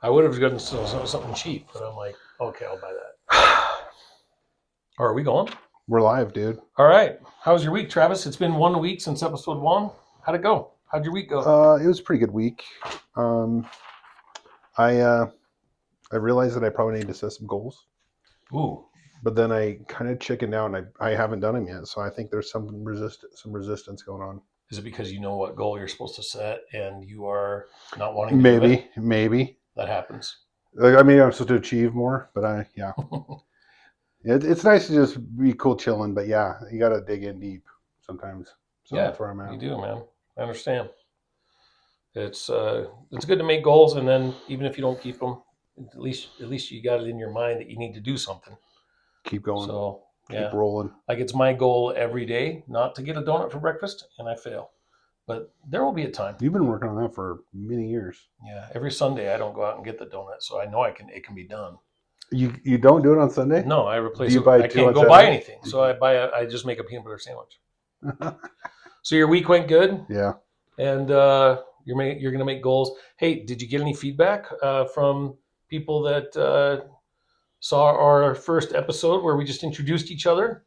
I would have gotten something cheap, but I'm like, okay, I'll buy that. Or are we going? We're live, dude. All right. How was your week, Travis? It's been 1 week since episode 1. How'd it go? How'd your week go? It was a pretty good week. I realized that I probably need to set some goals, Ooh, but then I kind of chickened out, and I haven't done them yet. So I think there's some resistance going on. is it because you know what goal you're supposed to set and you are not wanting to do it? Maybe. That happens. Like, I mean, I'm supposed to achieve more, but it's nice to just be cool chilling. But yeah, you got to dig in deep sometimes. So Yeah, that's where I'm at. you do, man. I understand. It's good to make goals, and then even if you don't keep them, at least you got it in your mind that you need to do something. Keep going. So yeah, Keep rolling. like it's my goal every day not to get a donut for breakfast, and I fail. But there will be a time. You've been working on that for many years. Yeah, every Sunday I don't go out and get the donut, so I know it can be done. You don't do it on Sunday? No, I replace Do you it. buy I two can't on go buy Saturday? anything, so I just make a peanut butter sandwich. So your week went good, Yeah. and you're gonna make goals. Hey, did you get any feedback from people that saw our first episode where we just introduced each other?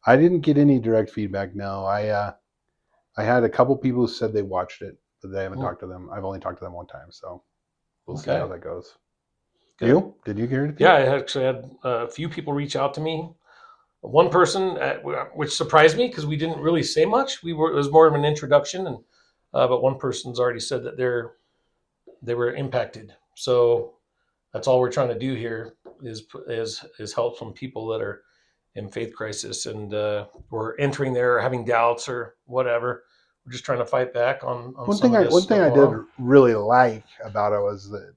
I didn't get any direct feedback. No, I had a couple people who said they watched it, but they haven't talked to them. I've only talked to them one time, so we'll see how that goes. Good. You? Did you hear anything? Yeah, I actually had a few people reach out to me. One person, which surprised me because we didn't really say much. It was more of an introduction, and but one person's already said that they were impacted. So that's all we're trying to do here is help some people that are in faith crisis and we're entering there, or having doubts or whatever. We're just trying to fight back on One some thing of this. One thing I did really like about it was that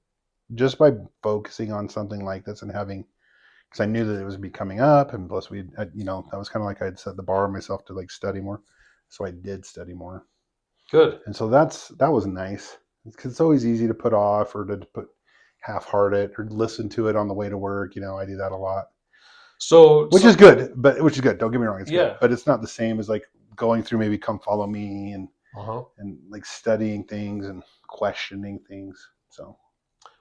just by focusing on something like this and having, because I knew that it was be coming up, and plus that was kind of like I'd set the bar myself to like study more, so I did study more. Good. And so that was nice, because it's always easy to put off or to put half-heart it or listen to it on the way to work. I do that a lot. Which is good. Don't get me wrong, it's good, but it's not the same as like going through maybe Come Follow Me and like studying things and questioning things. So,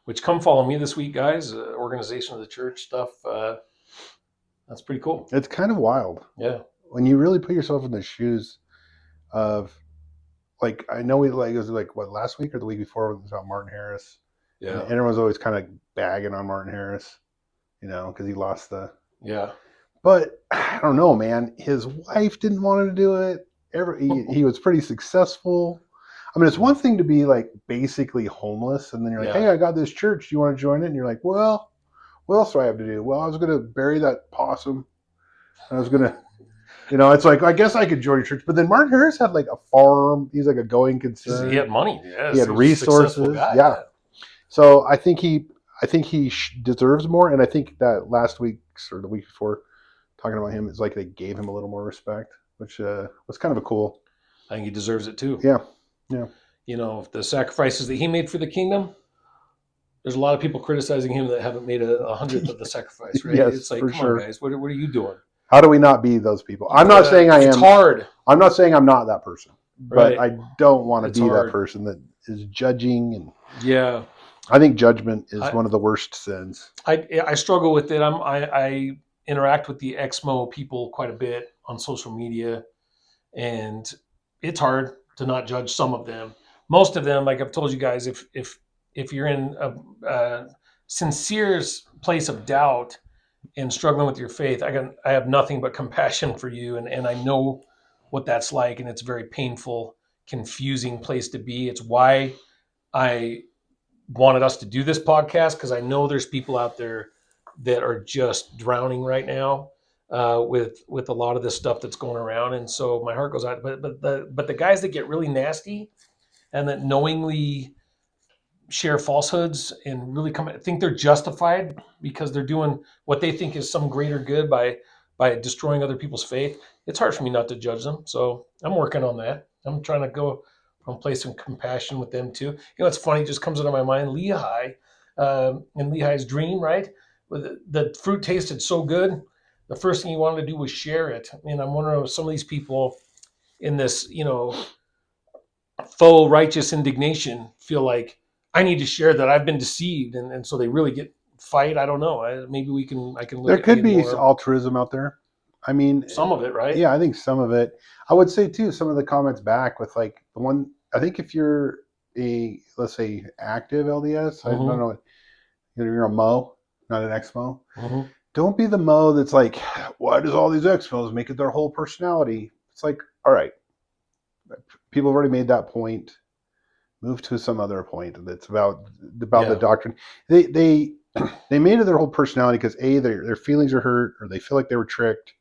which Come Follow Me this week, guys, organization of the church stuff. That's pretty cool. It's kind of wild. Yeah. When you really put yourself in the shoes of, like, I know it was like what, last week or the week before, it was about Martin Harris. Yeah. And everyone's always kind of bagging on Martin Harris, because he lost the. Yeah. But I don't know, man. His wife didn't want him to do it. He was pretty successful. I mean, it's one thing to be like basically homeless, and then you're like, hey, I got this church. Do you want to join it? And you're like, well, what else do I have to do? Well, I was going to bury that possum. I was going to, it's like, I guess I could join your church. But then Martin Harris had like a farm. He's like a going concern. He had money. Yeah, he had resources. Yeah. So I think he deserves more. And I think that last week's or the week before, talking about him, it's like they gave him a little more respect, which was kind of a cool. I think he deserves it too. Yeah. Yeah. The sacrifices that he made for the kingdom, there's a lot of people criticizing him that haven't made a hundredth of the sacrifice, right? Yes, it's like, for come sure. on, guys, what are you doing? How do we not be those people? I'm not saying I am. It's hard. I'm not saying I'm not that person, right. But I don't want to be hard. That person that is judging. And yeah, I think judgment is one of the worst sins. I struggle with it. I interact with the Exmo people quite a bit on social media, and it's hard to not judge some of them. Most of them, like I've told you guys, if you're in a sincere place of doubt and struggling with your faith, I have nothing but compassion for you, and I know what that's like, and it's a very painful, confusing place to be. It's why I wanted us to do this podcast, because I know there's people out there that are just drowning right now with a lot of this stuff that's going around, and so my heart goes out. But the guys that get really nasty and that knowingly share falsehoods and really think they're justified because they're doing what they think is some greater good by destroying other people's faith, it's hard for me not to judge them. So I'm working on that. I'm trying to go from a place of compassion with them too. It's funny, it just comes into my mind, Lehi, and Lehi's dream, right? The fruit tasted so good, the first thing he wanted to do was share it. And I'm wondering if some of these people in this, faux righteous indignation feel like, I need to share that I've been deceived, and so they really get fight. I don't know. Maybe I can look There at could being be more altruism out there. I mean, some of it, right? yeah, I think some of it. I would say too, some of the comments back with like the one. I think if you're a, let's say, active LDS, I don't Mm-hmm. know, you're a Mo, not an ex-Mo. Mm-hmm. Don't be the Mo that's like, why does all these ex-Mos make it their whole personality? It's like, all right, people have already made that point. Move to some other point that's about the Yeah. doctrine. They they made it their whole personality because A, their feelings are hurt, or they feel like they were tricked,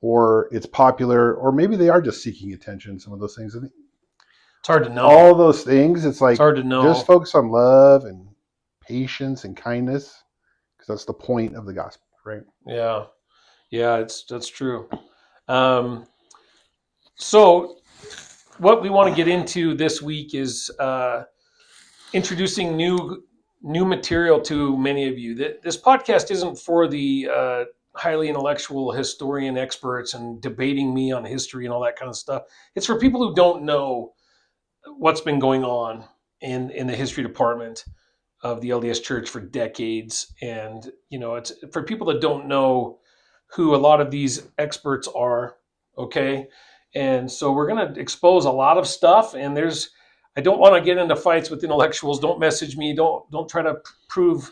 or it's popular, or maybe they are just seeking attention. Some of those things. It's hard to know. All those things. It's It's like hard to just know. focus on love and patience and kindness because that's the point of the gospel, right? Yeah. Yeah, that's true. Um, so what we want to get into this week is introducing new material to many of you. This podcast isn't for the highly intellectual historian experts and debating me on history and all that kind of stuff. It's for people who don't know what's been going on in the history department of the LDS Church for decades, and it's for people that don't know who a lot of these experts are. Okay, and so we're going to expose a lot of stuff, and I don't want to get into fights with intellectuals. Don't message me. Don't try to prove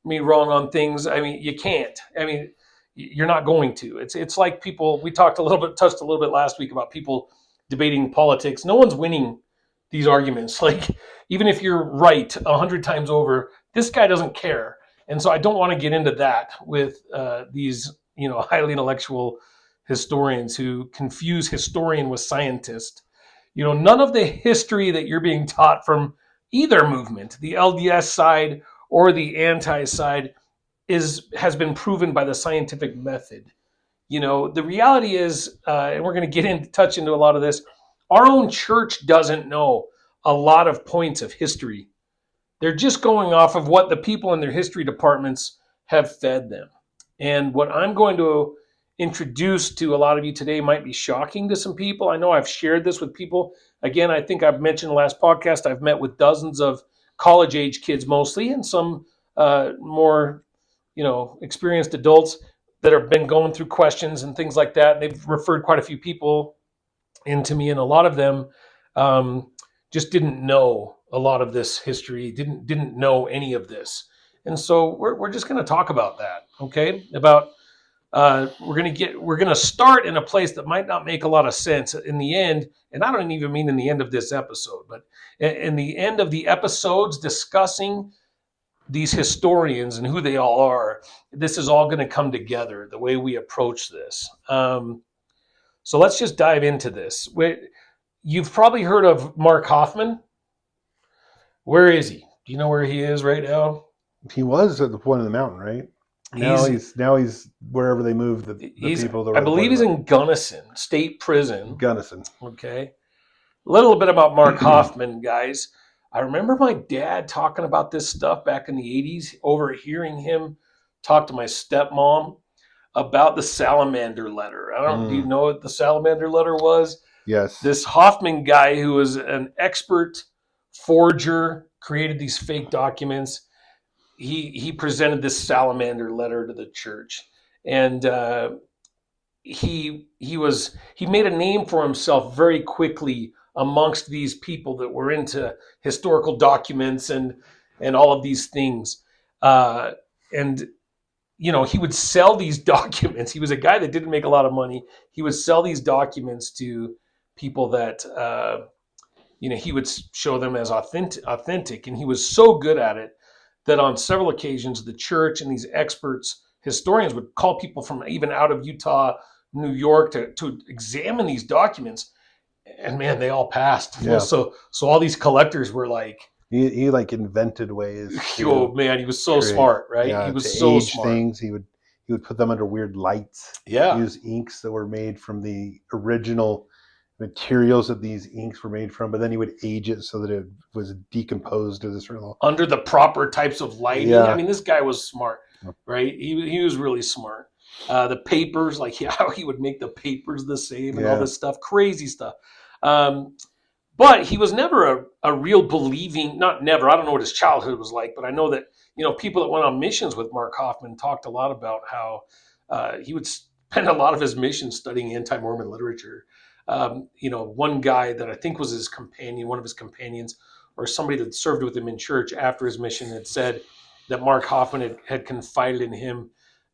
me wrong on things. I mean, you can't. I mean, you're not going to. It's like people. We touched a little bit last week about people debating politics. No one's winning these arguments. Like, even if you're right 100 times over, this guy doesn't care. And so I don't want to get into that with these highly intellectual historians who confuse historian with scientist. None of the history that you're being taught from either movement, the LDS side or the anti side, has been proven by the scientific method. The reality is, and we're going to touch into a lot of this. Our own church doesn't know a lot of points of history. They're just going off of what the people in their history departments have fed them. And what I'm going to introduce to a lot of you today might be shocking to some people. I know I've shared this with people. Again, I think I've mentioned in the last podcast, I've met with dozens of college age kids mostly, and some more, experienced adults that have been going through questions and things like that. They've referred quite a few people into me, and a lot of them just didn't know a lot of this history, didn't know any of this, and so we're just going to talk about that. Okay, about we're going to start in a place that might not make a lot of sense in the end, and I don't even mean in the end of this episode, but in the end of the episodes discussing these historians and who they all are. This is all going to come together the way we approach this. So let's just dive into this. You've probably heard of Mark Hoffman. Where is he? Do you know where he is right now? He was at the point of the mountain, right? Now he's wherever they moved the people that were I at the believe point of he's the in Gunnison State Prison. Gunnison. Okay. A little bit about Mark Hoffman, guys. I remember my dad talking about this stuff back in the 80s, overhearing him talk to my stepmom about the salamander letter. Do you know what the salamander letter was? Yes. This Hoffman guy, who was an expert forger, created these fake documents. He presented this salamander letter to the church, and he made a name for himself very quickly amongst these people that were into historical documents and all of these things. And he would sell these documents. He was a guy that didn't make a lot of money. He would sell these documents to people that he would show them as authentic, and he was so good at it that on several occasions the church and these experts, historians, would call people from even out of Utah, New York to examine these documents, and man, they all passed. Yeah. So all these collectors were like, he like invented ways. Oh man, he was so smart, right? Yeah, he was to so age smart. Things he would put them under weird lights. Yeah, use inks that were made from the original materials that these inks were made from, but then he would age it so that it was decomposed to this level under the proper types of lighting. Yeah. I mean, this guy was smart, right? He was really smart. The papers, like how he would make the papers the same and all this stuff, crazy stuff. But he was never a real believing, not never, I don't know what his childhood was like, but I know that, people that went on missions with Mark Hoffman talked a lot about how he would spend a lot of his missions studying anti-Mormon literature. One guy that I think was his companion, one of his companions, or somebody that served with him in church after his mission had said that Mark Hoffman had confided in him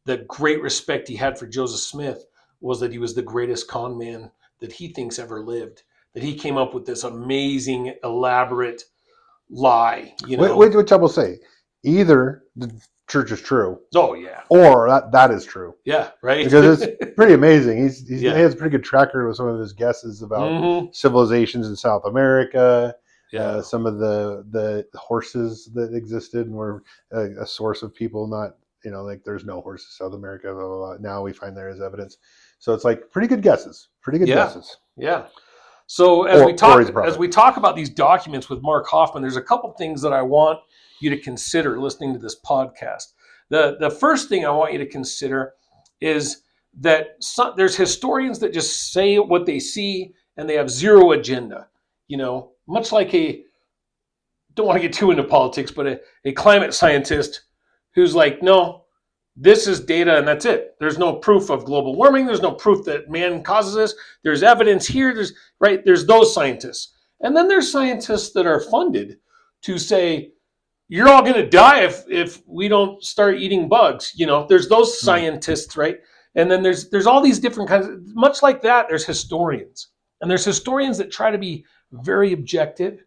the great respect he had for Joseph Smith was that he was the greatest con man that he thinks ever lived, that he came up with this amazing, elaborate lie, Which I will say, either the church is true. Oh, yeah. Or that is true. Yeah, right. Because it's pretty amazing. He Yeah. has a pretty good track record with some of his guesses about civilizations in South America. Yeah. Some of the horses that existed and were a source of people not, like there's no horses in South America. Blah, blah, blah. Now we find there is evidence. So it's like pretty good guesses. Pretty good guesses. Yeah. So as we talk about these documents with Mark Hoffman, there's a couple things that I want you to consider listening to this podcast. The first thing I want you to consider is that there's historians that just say what they see and they have zero agenda. Much like don't want to get too into politics, but a climate scientist who's like, no, this is data and that's it. There's no proof of global warming. There's no proof that man causes this. There's evidence here. There's those scientists. And then there's scientists that are funded to say, you're all going to die if we don't start eating bugs. There's those scientists, right? And then there's all these different kinds of, much like that, there's historians. And there's historians that try to be very objective.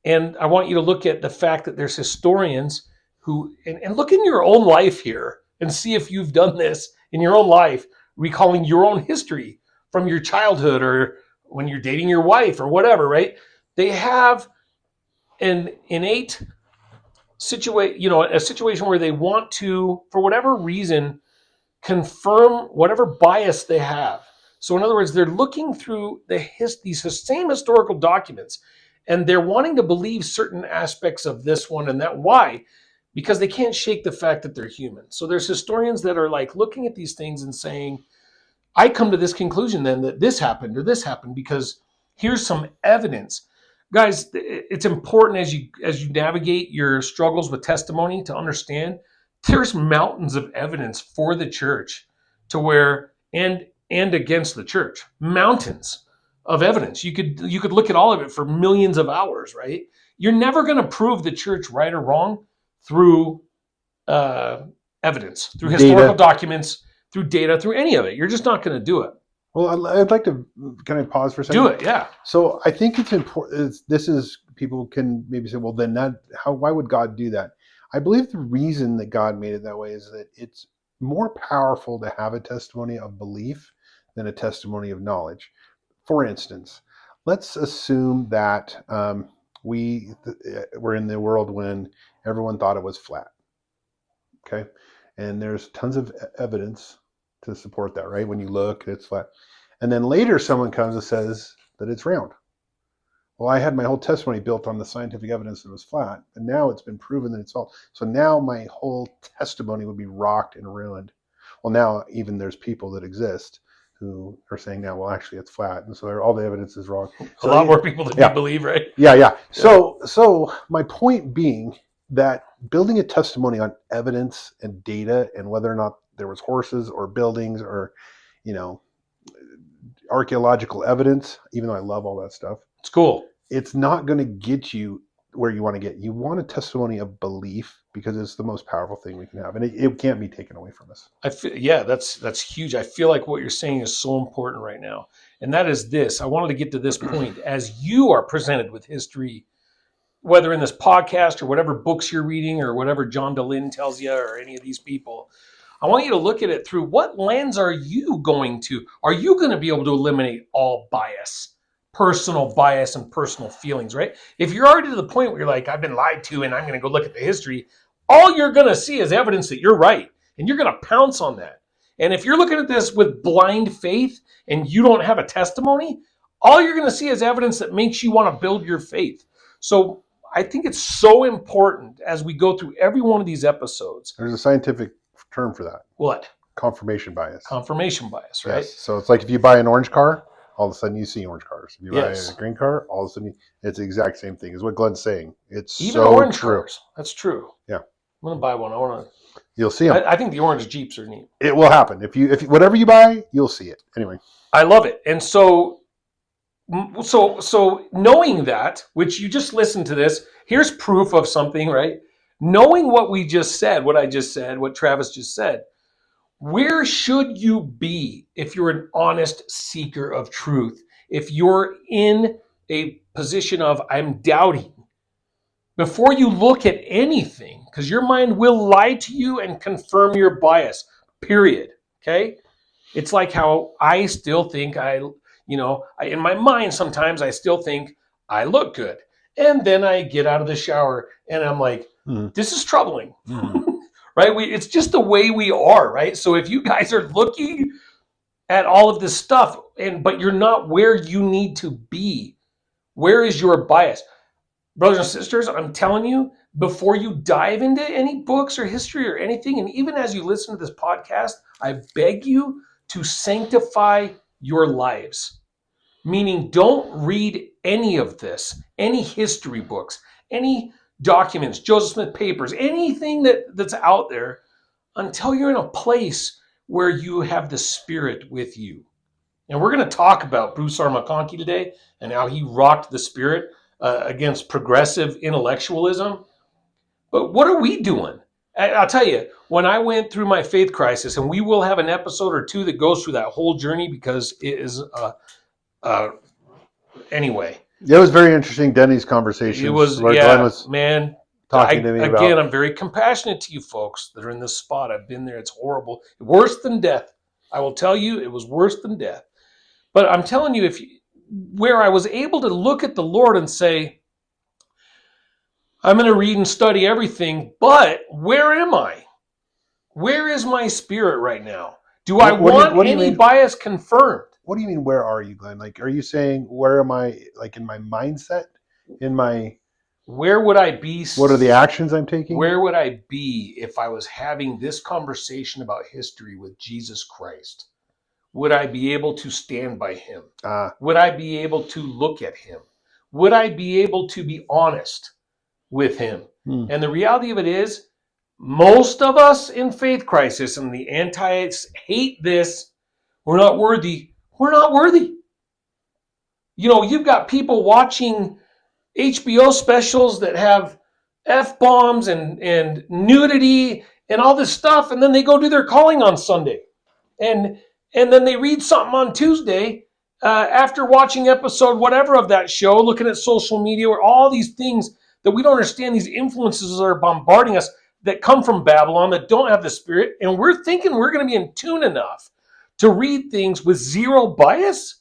And I want you to look at the fact that there's historians who, and look in your own life here and see if you've done this in your own life, recalling your own history from your childhood or when you're dating your wife or whatever, right? They have an innate a situation where they want to, for whatever reason, confirm whatever bias they have. So in other words, they're looking through these same historical documents and they're wanting to believe certain aspects of this one and that. Why? Because they can't shake the fact that they're human. So there's historians that are like looking at these things and saying, I come to this conclusion then that this happened or this happened because here's some evidence. Guys, it's important as you navigate your struggles with testimony to understand there's mountains of evidence for the church to where and against the church. Mountains of evidence. You could look at all of it for millions of hours, right? You're never going to prove the church right or wrong through evidence, through historical documents, through data, through any of it. You're just not going to do it. Well, I'd like to kind of pause for a second. Do it, yeah. So I think it's important. People can maybe say, well, then why would God do that? I believe the reason that God made it that way is that it's more powerful to have a testimony of belief than a testimony of knowledge. For instance, let's assume that we were in the world when everyone thought it was flat. Okay, and there's tons of evidence to support that, right? When you look, it's flat. And then later someone comes and says that it's round. Well, I had my whole testimony built on the scientific evidence that it was flat, and now it's been proven that it's false. So now my whole testimony would be rocked and ruined. Well, now even there's people that exist who are saying now, well, actually it's flat. And so all the evidence is wrong. So, a lot more people than you believe, right? Yeah. So my point being that building a testimony on evidence and data and whether or not there was horses or buildings or, archaeological evidence, even though I love all that stuff. It's cool. It's not going to get you where you want to get. You want a testimony of belief because it's the most powerful thing we can have. And it can't be taken away from us. That's huge. I feel like what you're saying is so important right now. And that is this. I wanted to get to this point. As you are presented with history, whether in this podcast or whatever books you're reading or whatever John DeLynn tells you or any of these people, I want you to look at it through what lens are you going to? Are you going to be able to eliminate all bias, personal bias and personal feelings, right? If you're already to the point where you're like, I've been lied to and I'm going to go look at the history, all you're going to see is evidence that you're right. And you're going to pounce on that. And if you're looking at this with blind faith and you don't have a testimony, all you're going to see is evidence that makes you want to build your faith. So I think it's so important as we go through every one of these episodes. There's a scientific term for that. What? Confirmation bias. Confirmation bias, right? Yes. So it's like if you buy an orange car all of a sudden you see orange cars. If you buy Yes. a green car, all of a sudden it's the exact same thing. Is what Glenn's saying. It's Even so orange true. cars. That's true. Yeah. I'm gonna buy one. I want to. You'll see them. I think the orange Jeeps are neat. It will happen. If you whatever you buy, you'll see it. Anyway. I love it. And so knowing that, which you just listened to this, here's proof of something, right? Knowing what we just said, what I just said, what Travis just said, where should you be if you're an honest seeker of truth? If you're in a position of I'm doubting, before you look at anything, because your mind will lie to you and confirm your bias, period. Okay? It's like how I still think in my mind, sometimes I still think I look good. And then I get out of the shower and I'm like, this is troubling, right? It's just the way we are, right? So if you guys are looking at all of this stuff, but you're not where you need to be, where is your bias? Brothers and sisters, I'm telling you, before you dive into any books or history or anything, and even as you listen to this podcast, I beg you to sanctify your lives. Meaning, don't read any of this, any history books, any documents, Joseph Smith papers, anything that's out there until you're in a place where you have the Spirit with you. And we're going to talk about Bruce R. McConkie today and how he rocked the Spirit against progressive intellectualism. But what are we doing? I'll tell you, when I went through my faith crisis, and we will have an episode or two that goes through that whole journey because it is, anyway. It was very interesting, Denny's conversation. It was, Glenn was man. talking to me about. Again, I'm very compassionate to you folks that are in this spot. I've been there. It's horrible. Worse than death. I will tell you, it was worse than death. But I'm telling you, where I was able to look at the Lord and say, I'm going to read and study everything, but where am I? Where is my spirit right now? Do I want any bias confirmed? What do you mean, where are you, Glenn? Like, are you saying, where am I, like, in my mindset? Where would I be? What are the actions I'm taking? Where would I be if I was having this conversation about history with Jesus Christ? Would I be able to stand by him? Would I be able to look at him? Would I be able to be honest with him? And the reality of it is, most of us in faith crisis and the antis hate this. We're not worthy. We're not worthy. You know, you've got people watching HBO specials that have F-bombs and nudity and all this stuff, and then they go do their calling on Sunday. And then they read something on Tuesday after watching episode whatever of that show, looking at social media, or all these things that we don't understand, these influences that are bombarding us that come from Babylon, that don't have the Spirit, and we're thinking we're going to be in tune enough to read things with zero bias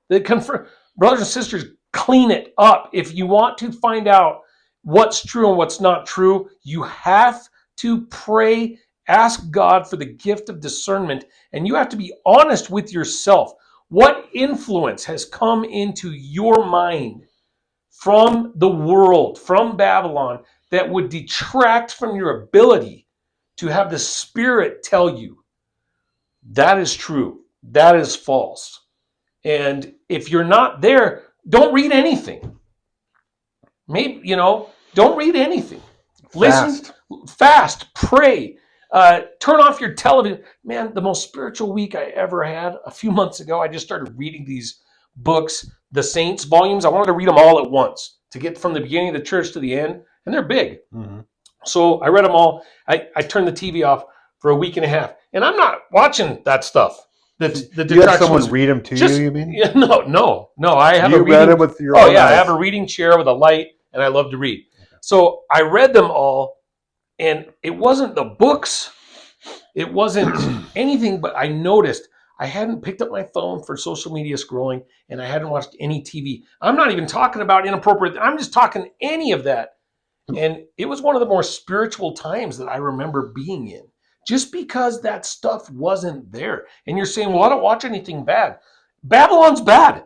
that confirm. Brothers and sisters, clean it up. If you want to find out what's true and what's not true, you have to pray, ask God for the gift of discernment, and you have to be honest with yourself. What influence has come into your mind from the world, from Babylon, that would detract from your ability to have the Spirit tell you that is true, that is false? And if you're not there, don't read anything. Maybe, don't read anything. Listen, fast, pray, turn off your television. Man, the most spiritual week I ever had, a few months ago, I just started reading these books, the Saints volumes. I wanted to read them all at once to get from the beginning of the church to the end, and they're big. So I read them all. I turned the TV off for a week and a half, and I'm not watching that stuff. You have someone read them to you mean? Yeah, no. I have read them with your own eyes? I have a reading chair with a light, and I love to read. Okay. So I read them all, and it wasn't the books. It wasn't anything, but I noticed I hadn't picked up my phone for social media scrolling, and I hadn't watched any TV. I'm not even talking about inappropriate. I'm just talking any of that. And it was one of the more spiritual times that I remember being in. Just because that stuff wasn't there. And you're saying, well, I don't watch anything bad. Babylon's bad.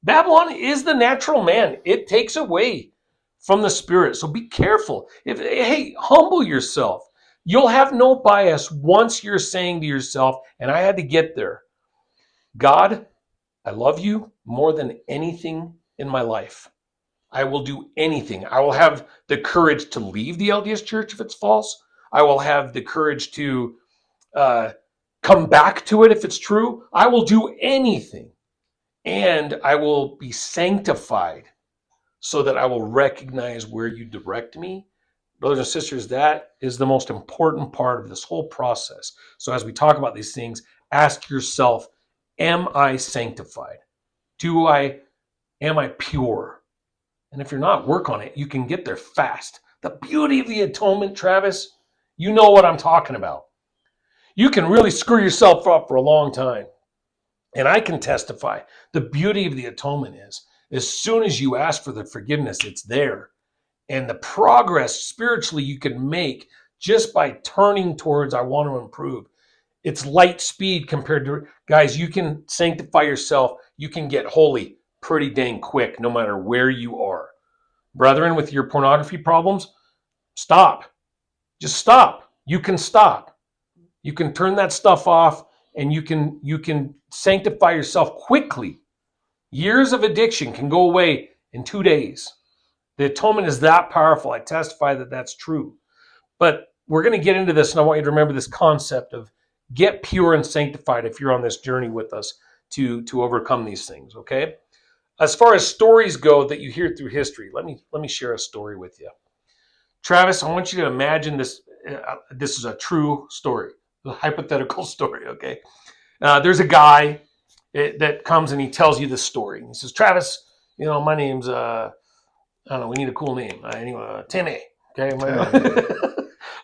Babylon is the natural man. It takes away from the Spirit. So be careful. Hey, humble yourself. You'll have no bias once you're saying to yourself, and I had to get there, God, I love you more than anything in my life. I will do anything. I will have the courage to leave the LDS church if it's false. I will have the courage to uh, come back to it if it's true. I will do anything. And I will be sanctified so that I will recognize where you direct me. Brothers and sisters, that is the most important part of this whole process. So as we talk about these things, ask yourself, am I sanctified? Am I pure? And if you're not, work on it. You can get there fast. The beauty of the atonement, Travis, you know what I'm talking about. You can really screw yourself up for a long time. And I can testify. The beauty of the atonement is, as soon as you ask for the forgiveness, it's there. And the progress spiritually you can make just by turning towards, I want to improve. It's light speed compared to, guys, you can sanctify yourself. You can get holy pretty dang quick, no matter where you are. Brethren, with your pornography problems, stop. Just stop. You can stop. You can turn that stuff off, and you can sanctify yourself quickly. Years of addiction can go away in 2 days. The atonement is that powerful. I testify that that's true. But we're going to get into this, and I want you to remember this concept of get pure and sanctified if you're on this journey with us to overcome these things, okay? As far as stories go that you hear through history, let me share a story with you. Travis, I want you to imagine this. This is a true story, a hypothetical story, okay? There's a guy that comes and he tells you this story. He says, Travis, my name's, I don't know, we need a cool name. Anyway, Timmy, okay?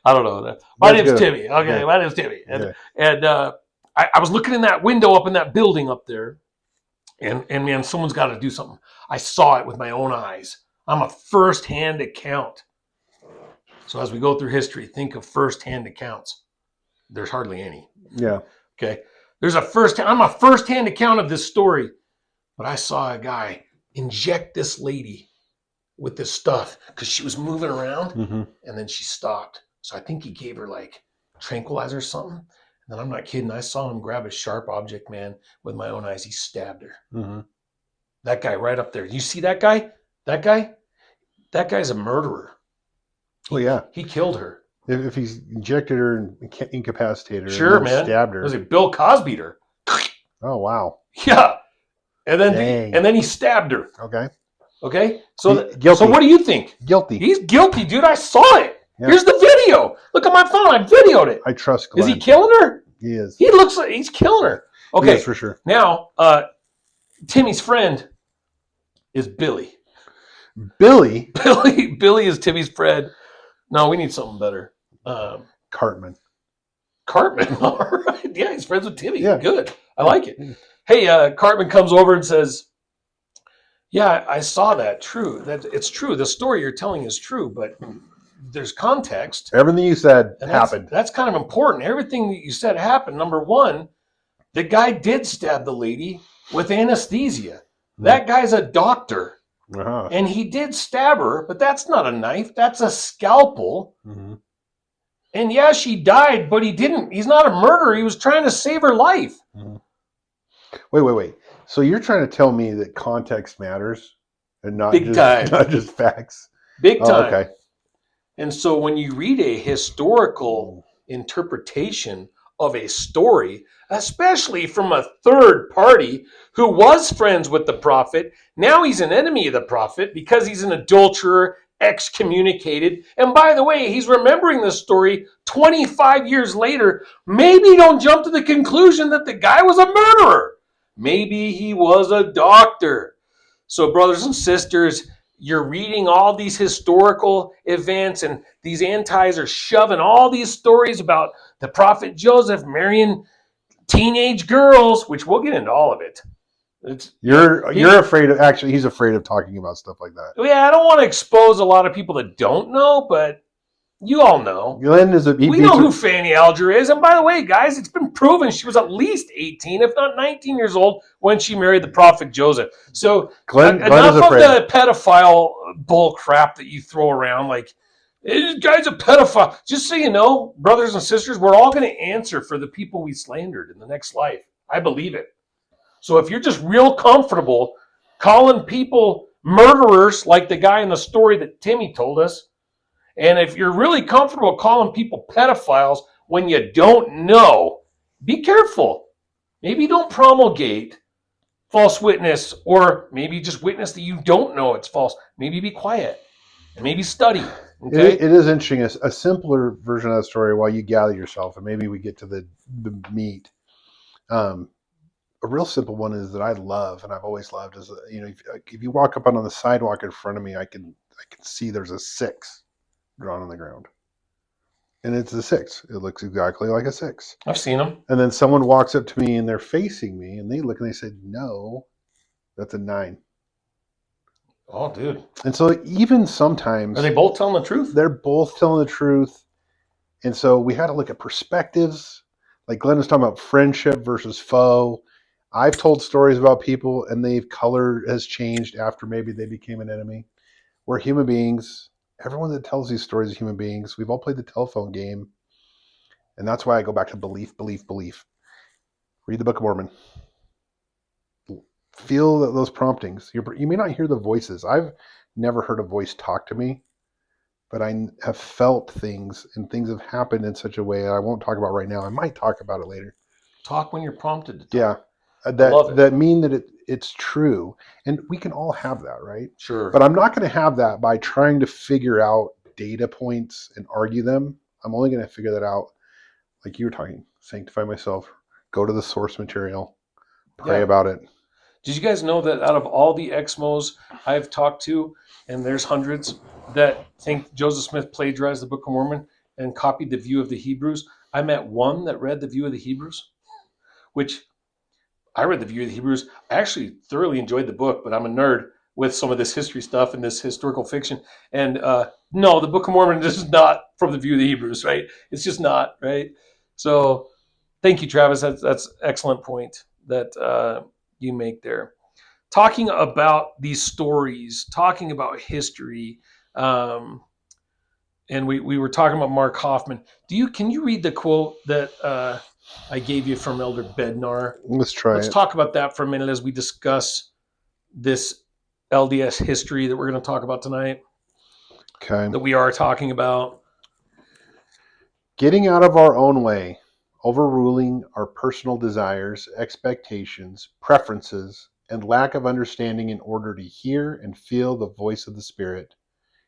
I don't know. My name's good. Timmy, okay? Yeah. My name's Timmy. And I was looking in that window up in that building up there, and man, someone's got to do something. I saw it with my own eyes. I'm a first-hand account. So as we go through history, think of first-hand accounts. There's hardly any. Yeah. Okay. I'm a first-hand account of this story, but I saw a guy inject this lady with this stuff because she was moving around, and then she stopped. So I think he gave her like tranquilizer or something. And then I'm not kidding. I saw him grab a sharp object, man, with my own eyes. He stabbed her. That guy right up there. You see that guy? That guy's a murderer. Well, yeah. He killed her. If he's injected her and incapacitated her, sure, and man, stabbed her. Was it Bill Cosby'd her? Oh, wow. Yeah. And then he stabbed her. Okay. So guilty. So what do you think? Guilty. He's guilty, dude. I saw it. Yeah. Here's the video. Look at my phone. I videoed it. I trust Glenn. Is he killing her? He is. He looks like he's killing her. Okay. Yes, for sure. Now, Timmy's friend is Billy. Billy is Timmy's friend. No, we need something better. Cartman. All right. Yeah, he's friends with Timmy. Yeah. Good. I like it. Hey, Cartman comes over and says, yeah, I saw that. True. It's true. The story you're telling is true, but there's context. Everything you said happened. That's kind of important. Everything that you said happened. Number one, the guy did stab the lady with anesthesia. That guy's a doctor. And he did stab her, but that's not a knife. That's a scalpel. And yeah, she died, but he didn't. He's not a murderer. He was trying to save her life. Wait. So you're trying to tell me that context matters and not just facts? Big time. Okay. And so when you read a historical interpretation of a story, especially from a third party who was friends with the prophet, now he's an enemy of the prophet because he's an adulterer, excommunicated. And by the way, he's remembering this story 25 years later. Maybe don't jump to the conclusion that the guy was a murderer. Maybe he was a doctor. So brothers and sisters, you're reading all these historical events, and these antis are shoving all these stories about the prophet Joseph marrying teenage girls, which we'll get into all of it. You're afraid of, actually, he's afraid of talking about stuff like that. Yeah, I don't want to expose a lot of people that don't know, but you all know. Glenn we know who Fanny Alger is. And by the way, guys, it's been proven she was at least 18, if not 19 years old when she married the prophet Joseph. So Glenn enough of the pedophile bull crap that you throw around like, this guy's a pedophile. Just so you know, brothers and sisters, we're all going to answer for the people we slandered in the next life. I believe it. So if you're just real comfortable calling people murderers, like the guy in the story that Timmy told us, and if you're really comfortable calling people pedophiles when you don't know, be careful. Maybe don't promulgate false witness, or maybe just witness that you don't know it's false. Maybe be quiet and maybe study. Okay. It is interesting. A simpler version of that story while you gather yourself, and maybe we get to the meat. A real simple one is that I love, and I've always loved, is if you walk up on the sidewalk in front of me, I can see there's a 6 drawn on the ground, and it's a 6. It looks exactly like a 6. I've seen them. And then someone walks up to me and they're facing me, and they look and they said, "No, that's a 9." Oh, dude. And so even sometimes, are they both telling the truth? They're both telling the truth. And so we had to look at perspectives. Like Glenn was talking about friendship versus foe. I've told stories about people and color has changed after maybe they became an enemy. We're human beings. Everyone that tells these stories is human beings. We've all played the telephone game. And that's why I go back to belief. Read the Book of Mormon. Feel those promptings. You may not hear the voices. I've never heard a voice talk to me, but I have felt things, and things have happened in such a way I won't talk about right now. I might talk about it later. Talk when you're prompted to talk. Yeah. That mean that it's true. And we can all have that, right? Sure. But I'm not going to have that by trying to figure out data points and argue them. I'm only going to figure that out, like you were talking, sanctify myself, go to the source material, pray about it. Did you guys know that out of all the Exmos I've talked to, and there's hundreds that think Joseph Smith plagiarized the Book of Mormon and copied the view of the Hebrews, I met one that read the view of the Hebrews, which I read the view of the Hebrews. I actually thoroughly enjoyed the book, but I'm a nerd with some of this history stuff and this historical fiction. And no, the Book of Mormon is not from the view of the Hebrews, right? It's just not, right? So thank you, Travis. That's excellent point that you make there. Talking about these stories, talking about history, and we were talking about Mark Hoffman. Can you read the quote that I gave you from Elder Bednar? Let's talk about that for a minute as we discuss this LDS history that we're going to talk about tonight. Okay. That we are talking about. Getting out of our own way, overruling our personal desires, expectations, preferences, and lack of understanding in order to hear and feel the voice of the Spirit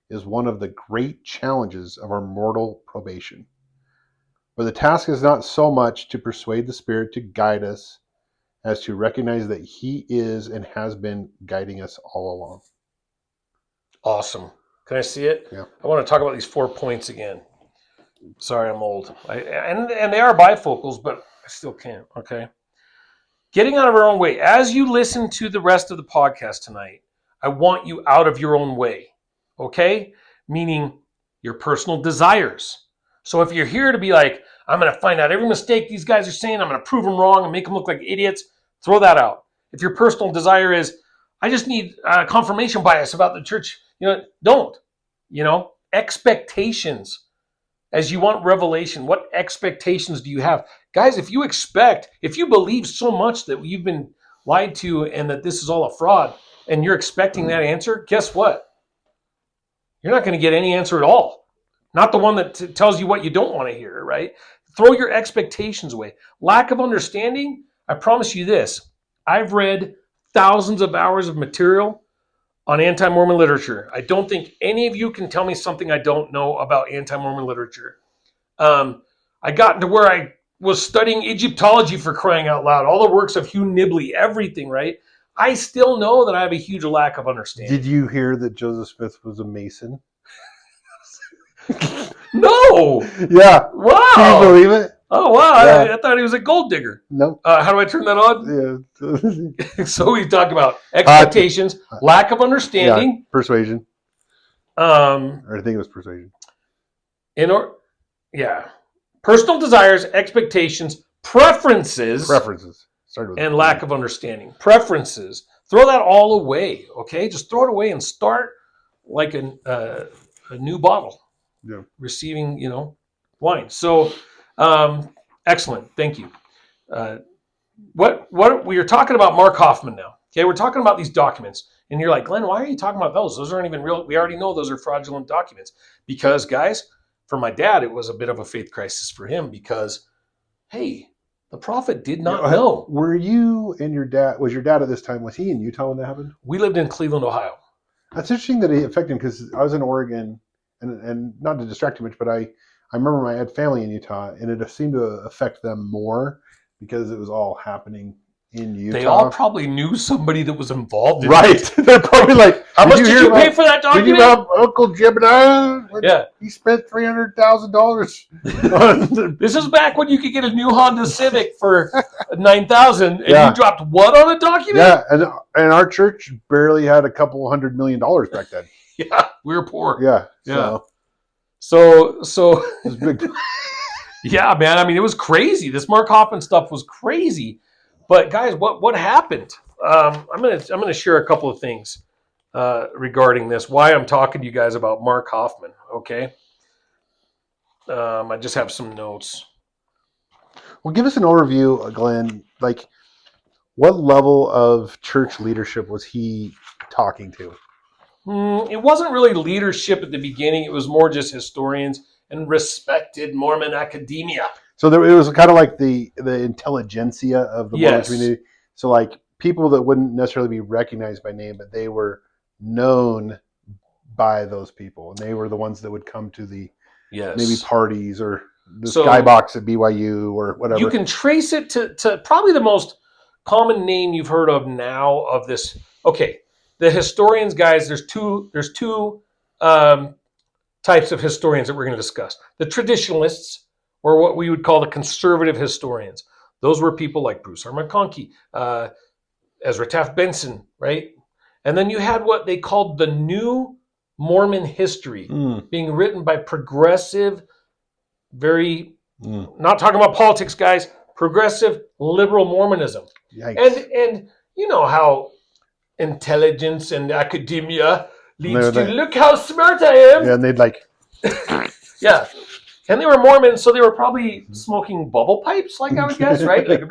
is one of the great challenges of our mortal probation. But the task is not so much to persuade the Spirit to guide us as to recognize that He is and has been guiding us all along. Awesome. Can I see it? Yeah. I want to talk about these 4 points again. Sorry, I'm old. And they are bifocals, but I still can't. Okay. Getting out of our own way. As you listen to the rest of the podcast tonight, I want you out of your own way. Okay? Meaning your personal desires. So if you're here to be like, I'm going to find out every mistake these guys are saying, I'm going to prove them wrong and make them look like idiots, throw that out. If your personal desire is, I just need confirmation bias about the church, don't. Expectations. As you want revelation, what expectations do you have? Guys, if you believe so much that you've been lied to and that this is all a fraud, and you're expecting that answer, guess what? You're not going to get any answer at all. Not the one that tells you what you don't want to hear, right? Throw your expectations away. Lack of understanding, I promise you this. I've read thousands of hours of material on anti-Mormon literature. I don't think any of you can tell me something I don't know about anti-Mormon literature. I got to where I was studying Egyptology, for crying out loud. All the works of Hugh Nibley, everything, right? I still know that I have a huge lack of understanding. Did you hear that Joseph Smith was a Mason? No. Yeah. Wow. Can you believe it? Oh, wow. Yeah. I thought he was a gold digger. Nope. How do I turn that on? Yeah. So we talked about expectations, lack of understanding. Yeah, persuasion. Or I think it was persuasion. Personal desires, expectations, preferences. And lack of understanding. Preferences. Throw that all away, okay? Just throw it away and start like a new bottle. Yeah. Receiving, wine. So, excellent. Thank you. what we are talking about Mark Hoffman now. Okay, we're talking about these documents, and you're like, Glenn, why are you talking about those? Those aren't even real. We already know those are fraudulent documents. Because, guys, for my dad, it was a bit of a faith crisis for him because, hey, the prophet did not know. Were you and your dad? Was your dad at this time? Was he in Utah when that happened? We lived in Cleveland, Ohio. That's interesting that it affected him because I was in Oregon, and not to distract you much, but I remember I had family in Utah, and it seemed to affect them more because it was all happening in Utah. They all probably knew somebody that was involved in right. it. They're probably like, how much did you pay for that document? Did you have Uncle Jebediah? Yeah. He spent $300,000. This is back when you could get a new Honda Civic for $9,000, and you dropped what on a document? Yeah, and our church barely had a couple $100 million back then. Yeah, we were poor. Yeah. So it was big. Yeah, man. I mean, it was crazy. This Mark Hoffman stuff was crazy. But guys, what happened? I'm gonna share a couple of things regarding this. Why I'm talking to you guys about Mark Hoffman. Okay. I just have some notes. Well, give us an overview, Glenn. Like, what level of church leadership was he talking to? It wasn't really leadership at the beginning. It was more just historians and respected Mormon academia. So it was kind of like the intelligentsia of the Mormon community. So like people that wouldn't necessarily be recognized by name, but they were known by those people, and they were the ones that would come to the maybe parties or the skybox at BYU or whatever. You can trace it to probably the most common name you've heard of now of this. Okay, the historians, guys. There's two types of historians that we're going to discuss. The traditionalists, or what we would call the conservative historians. Those were people like Bruce R. McConkie, Ezra Taft Benson, right? And then you had what they called the New Mormon History, being written by progressive, not talking about politics, guys, progressive liberal Mormonism. Yikes. And you know how intelligence and academia leads to, look how smart I am. Yeah, and they'd like... Yeah. And they were Mormons, so they were probably smoking bubble pipes, like I would guess, right? Like,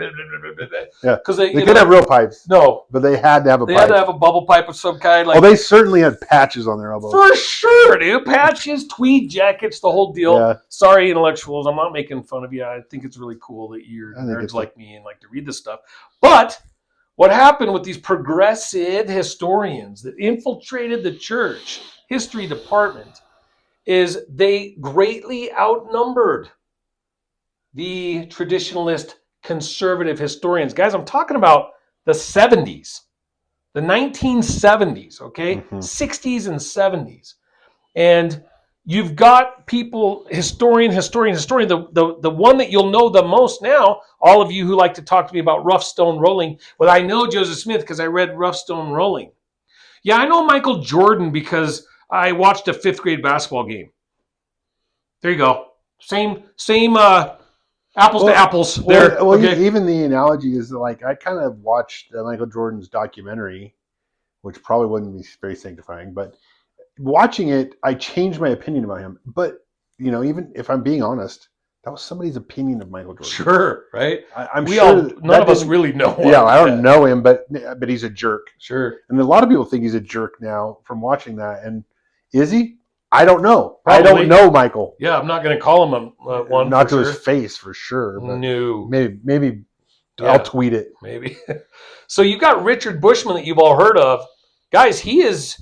yeah, because they couldn't have real pipes. No, but they had to have a pipe. They had to have a bubble pipe of some kind. Like, they certainly had patches on their elbows. For sure, dude. Patches, tweed jackets, the whole deal. Yeah. Sorry, intellectuals. I'm not making fun of you. I think it's really cool that you're nerds like me and like to read this stuff. But what happened with these progressive historians that infiltrated the church history department is they greatly outnumbered the traditionalist conservative historians. Guys, I'm talking about the 70s, the 1970s, okay? 60s and 70s. And you've got people, historian. The one that you'll know the most now, all of you who like to talk to me about Rough Stone Rolling. Well, I know Joseph Smith because I read Rough Stone Rolling. Yeah, I know Michael Jordan because I watched a 5th grade basketball game. There you go. Same apples to apples there. Well, okay. Even the analogy is like I kind of watched Michael Jordan's documentary, which probably wouldn't be very sanctifying, but watching it, I changed my opinion about him. But, even if I'm being honest, that was somebody's opinion of Michael Jordan. Sure, right? I'm sure none of us really know him. Yeah, I don't know him, but he's a jerk. Sure. And a lot of people think he's a jerk now from watching that. And is he? I don't know. Probably. I don't know Michael. Yeah, I'm not going to call him one. Not to his face for sure. But no. Maybe I'll tweet it. Maybe. So you've got Richard Bushman that you've all heard of. Guys, he is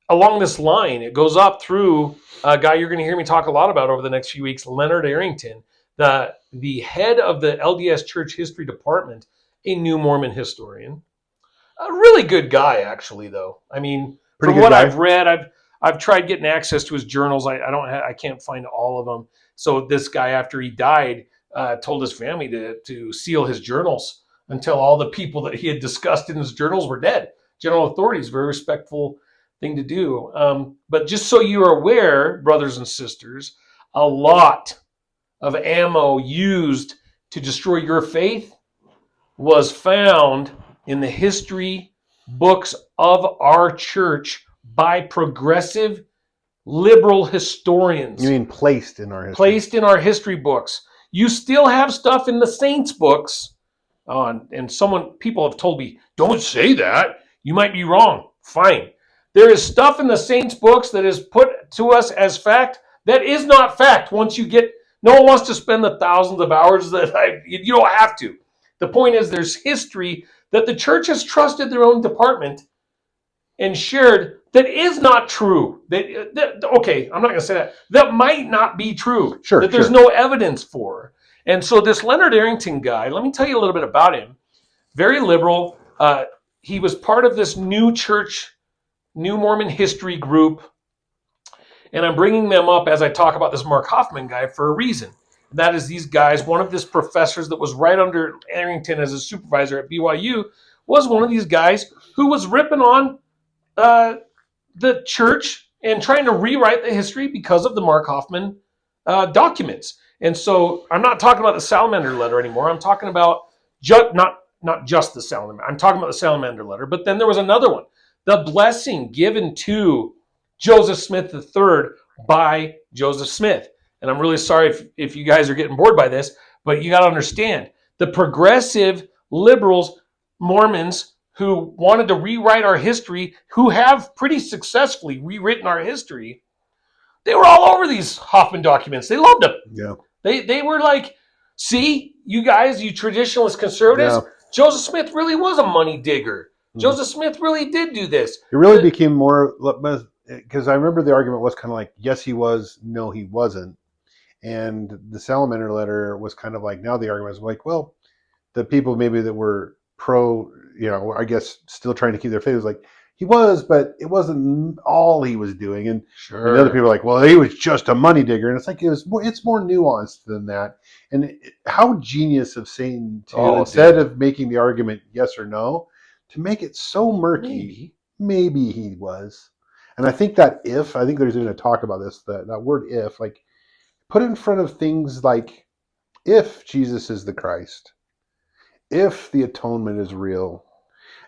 along this line. It goes up through a guy you're going to hear me talk a lot about over the next few weeks, Leonard Arrington, the head of the LDS Church History Department, a New Mormon historian. A really good guy, actually, though. I mean, from what I've read, I've tried getting access to his journals. I can't find all of them. So this guy, after he died, told his family to seal his journals until all the people that he had discussed in his journals were dead. General authorities, very respectful thing to do. But just so you are aware, brothers and sisters, a lot of ammo used to destroy your faith was found in the history books of our church by progressive liberal historians. You mean placed in our history? Placed in our history books. You still have stuff in the saints' books And people have told me, don't say that. You might be wrong. Fine. There is stuff in the saints' books that is put to us as fact that is not fact. Once you get, no one wants to spend the thousands of hours you don't have to. The point is, there's history that the church has trusted their own department and shared that is not true. Okay, I'm not going to say that. That might not be true. Sure. That there's no evidence for. And so this Leonard Arrington guy, let me tell you a little bit about him. Very liberal. He was part of this new church, New Mormon History group. And I'm bringing them up as I talk about this Mark Hoffman guy for a reason. That is, these guys, one of these professors that was right under Arrington as a supervisor at BYU, was one of these guys who was ripping on the church and trying to rewrite the history because of the Mark Hoffman documents. And so I'm not talking about the Salamander letter anymore. I'm talking about not just the Salamander. I'm talking about the Salamander letter. But then there was another one, the blessing given to Joseph Smith III by Joseph Smith. And I'm really sorry if you guys are getting bored by this, but you got to understand the progressive liberals, Mormons who wanted to rewrite our history, who have pretty successfully rewritten our history, they were all over these Hoffman documents. They loved them. Yeah. They were like, see, you guys, you traditionalist conservatives, Joseph Smith really was a money digger. Joseph Smith really did do this. It really became more, because I remember the argument was kind of like, yes, he was, no, he wasn't. And the Salamander letter was kind of like, now the argument is like, well, the people maybe that were pro, I guess still trying to keep their faith was like, he was, but it wasn't all he was doing. And the other people are like, well, he was just a money digger. And it's like, it's more nuanced than that. And how genius of Satan to, instead of making the argument yes or no, to make it so murky, maybe he was. And I think that I think there's even a talk about this, that word if, like, put in front of things like, if Jesus is the Christ, if the atonement is real,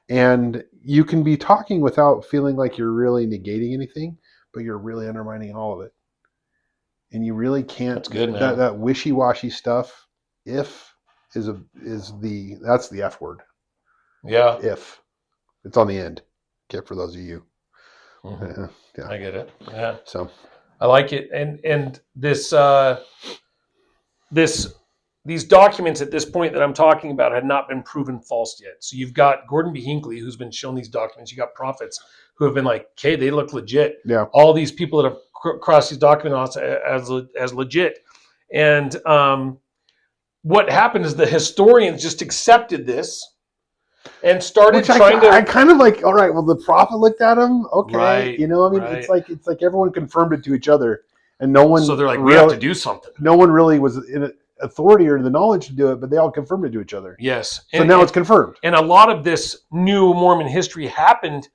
and you can be talking without feeling like you're really negating anything, but you're really undermining all of it. And you really can't. That's good, man. That wishy-washy stuff, if that's the F word. Yeah. If. It's on the end. Okay, for those of you. Mm-hmm. Yeah. I get it. Yeah. So I like it. And these documents at this point that I'm talking about had not been proven false yet. So you've got Gordon B. Hinckley, who's been shown these documents. You got prophets who have been like, okay, they look legit. Yeah. All these people that have crossed these documents as legit. And what happened is the historians just accepted this and started I kind of like, all right, well, the prophet looked at him. Okay. Right, it's like everyone confirmed it to each other, and no one. So they're like, we have to do something. No one really was in authority or the knowledge to do it, but they all confirmed it to each other. Yes. So now it's confirmed. And a lot of this new Mormon history happened,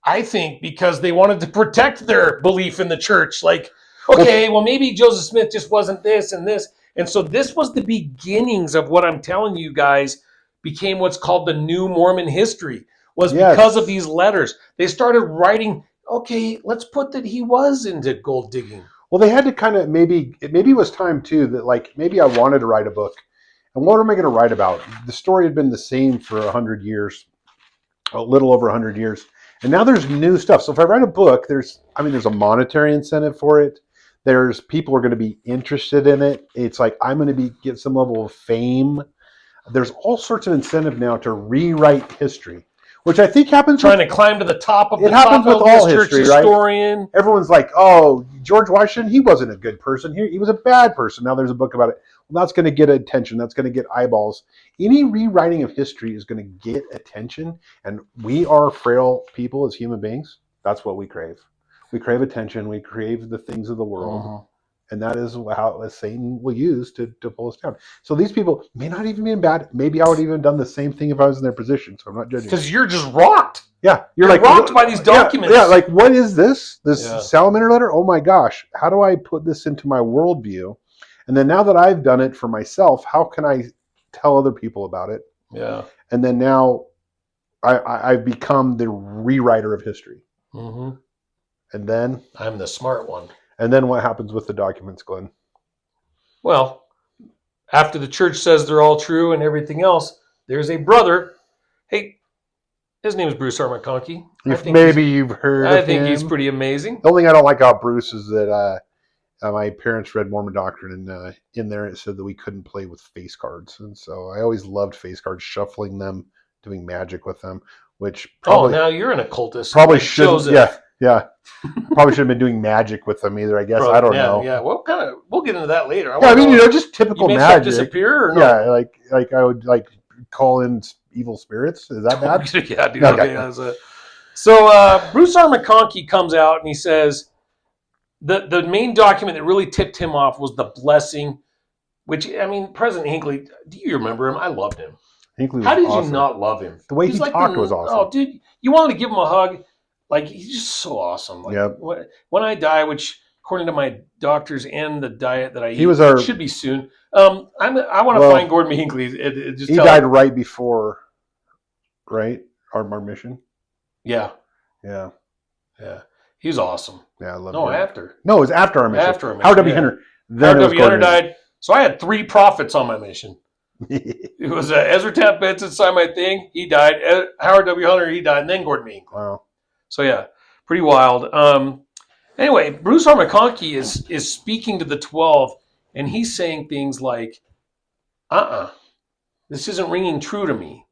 I think, because they wanted to protect their belief in the church. Like, okay, well, maybe Joseph Smith just wasn't this and this. And so this was the beginnings of what I'm telling you guys became what's called the new Mormon history, was because of these letters. They started writing, okay, let's put that he was into gold digging. Well, they had to kind of, maybe it was time too that, like, maybe I wanted to write a book. And what am I going to write about? The story had been the same for 100 years, a little over 100 years. And now there's new stuff. So if I write a book, there's a monetary incentive for it. There's people are going to be interested in it. It's like, I'm going to get some level of fame. There's all sorts of incentive now to rewrite history, which I think happens. Trying to climb to the top of it happens with all history, right? Historian. Everyone's like, oh, George Washington, he wasn't a good person. He was a bad person. Now there's a book about it. Well, that's going to get attention. That's going to get eyeballs. Any rewriting of history is going to get attention. And we are frail people as human beings. That's what we crave. We crave attention. We crave the things of the world. Uh-huh. And that is how Satan will use to pull us down. So these people may not even be bad. Maybe I would even have done the same thing if I was in their position. So I'm not judging. Because you're just rocked. Yeah. You're like rocked by these documents. Yeah, like, what is this? This Salamander letter? Oh my gosh. How do I put this into my worldview? And then now that I've done it for myself, how can I tell other people about it? Yeah. And then now I've become the rewriter of history. Mm-hmm. And then I'm the smart one. And then what happens with the documents, Glenn? Well, after the church says they're all true and everything else, there's a brother. Hey, his name is Bruce R. McConkie. Maybe you've heard of him. I think he's pretty amazing. The only thing I don't like about Bruce is that my parents read Mormon doctrine, and in there it said that we couldn't play with face cards. And so I always loved face cards, shuffling them, doing magic with them, which probably... now you're an occultist. Probably shouldn't. Yeah. Probably shouldn't have been doing magic with them either, I guess. I don't know. Yeah, we'll get into that later. Just typical you magic. Disappear or no? Yeah, like I would call in evil spirits. Is that bad? Yeah, dude. Okay. So Bruce R. McConkie comes out and he says the main document that really tipped him off was the blessing, which, President Hinckley, do you remember him? I loved him. Hinckley was How did awesome. you not love him? The way he talked was awesome. Oh, dude, you wanted to give him a hug. He's just so awesome. When I die, which according to my doctors and the diet that I eat, should be soon. I want to find Gordon Hinckley. He died right before, right? Our mission. Yeah. He was awesome. Yeah, I love him. After. No, it was after our mission. Howard W. Hunter. Howard W. Hunter died. So I had 3 prophets on my mission. It was Ezra Taft Benson signed my thing. He died. Howard W. Hunter, he died. And then Gordon Hinckley. Wow. So yeah, pretty wild. Anyway, Bruce R. McConkie is speaking to the 12, and he's saying things like, this isn't ringing true to me.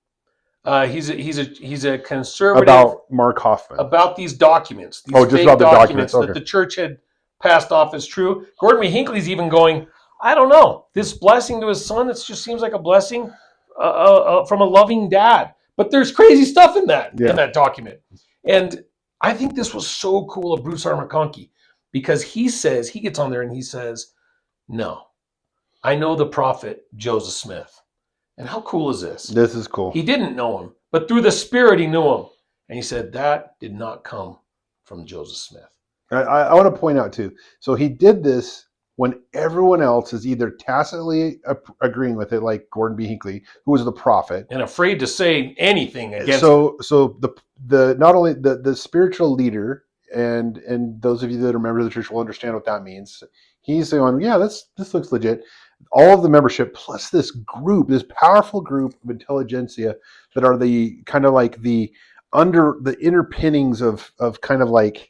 He's a conservative about Mark Hoffman, about these documents. These just about the documents that the church had passed off as true. Gordon B. Hinckley's even going, I don't know, this blessing to his son. It just seems like a blessing from a loving dad. But there's crazy stuff in that document, and I think this was so cool of Bruce R. McConkie because he gets on there and he says, no, I know the prophet Joseph Smith. And how cool is this? This is cool. He didn't know him, but through the Spirit he knew him. And he said, that did not come from Joseph Smith. I want to point out too. So he did this when everyone else is either tacitly agreeing with it, like Gordon B. Hinckley, who was the prophet, and afraid to say anything against. So the not only the spiritual leader and those of you that are members of the church will understand what that means. He's saying, yeah, this looks legit. All of the membership plus this group, this powerful group of intelligentsia that are the kind of like the underpinnings of kind of like,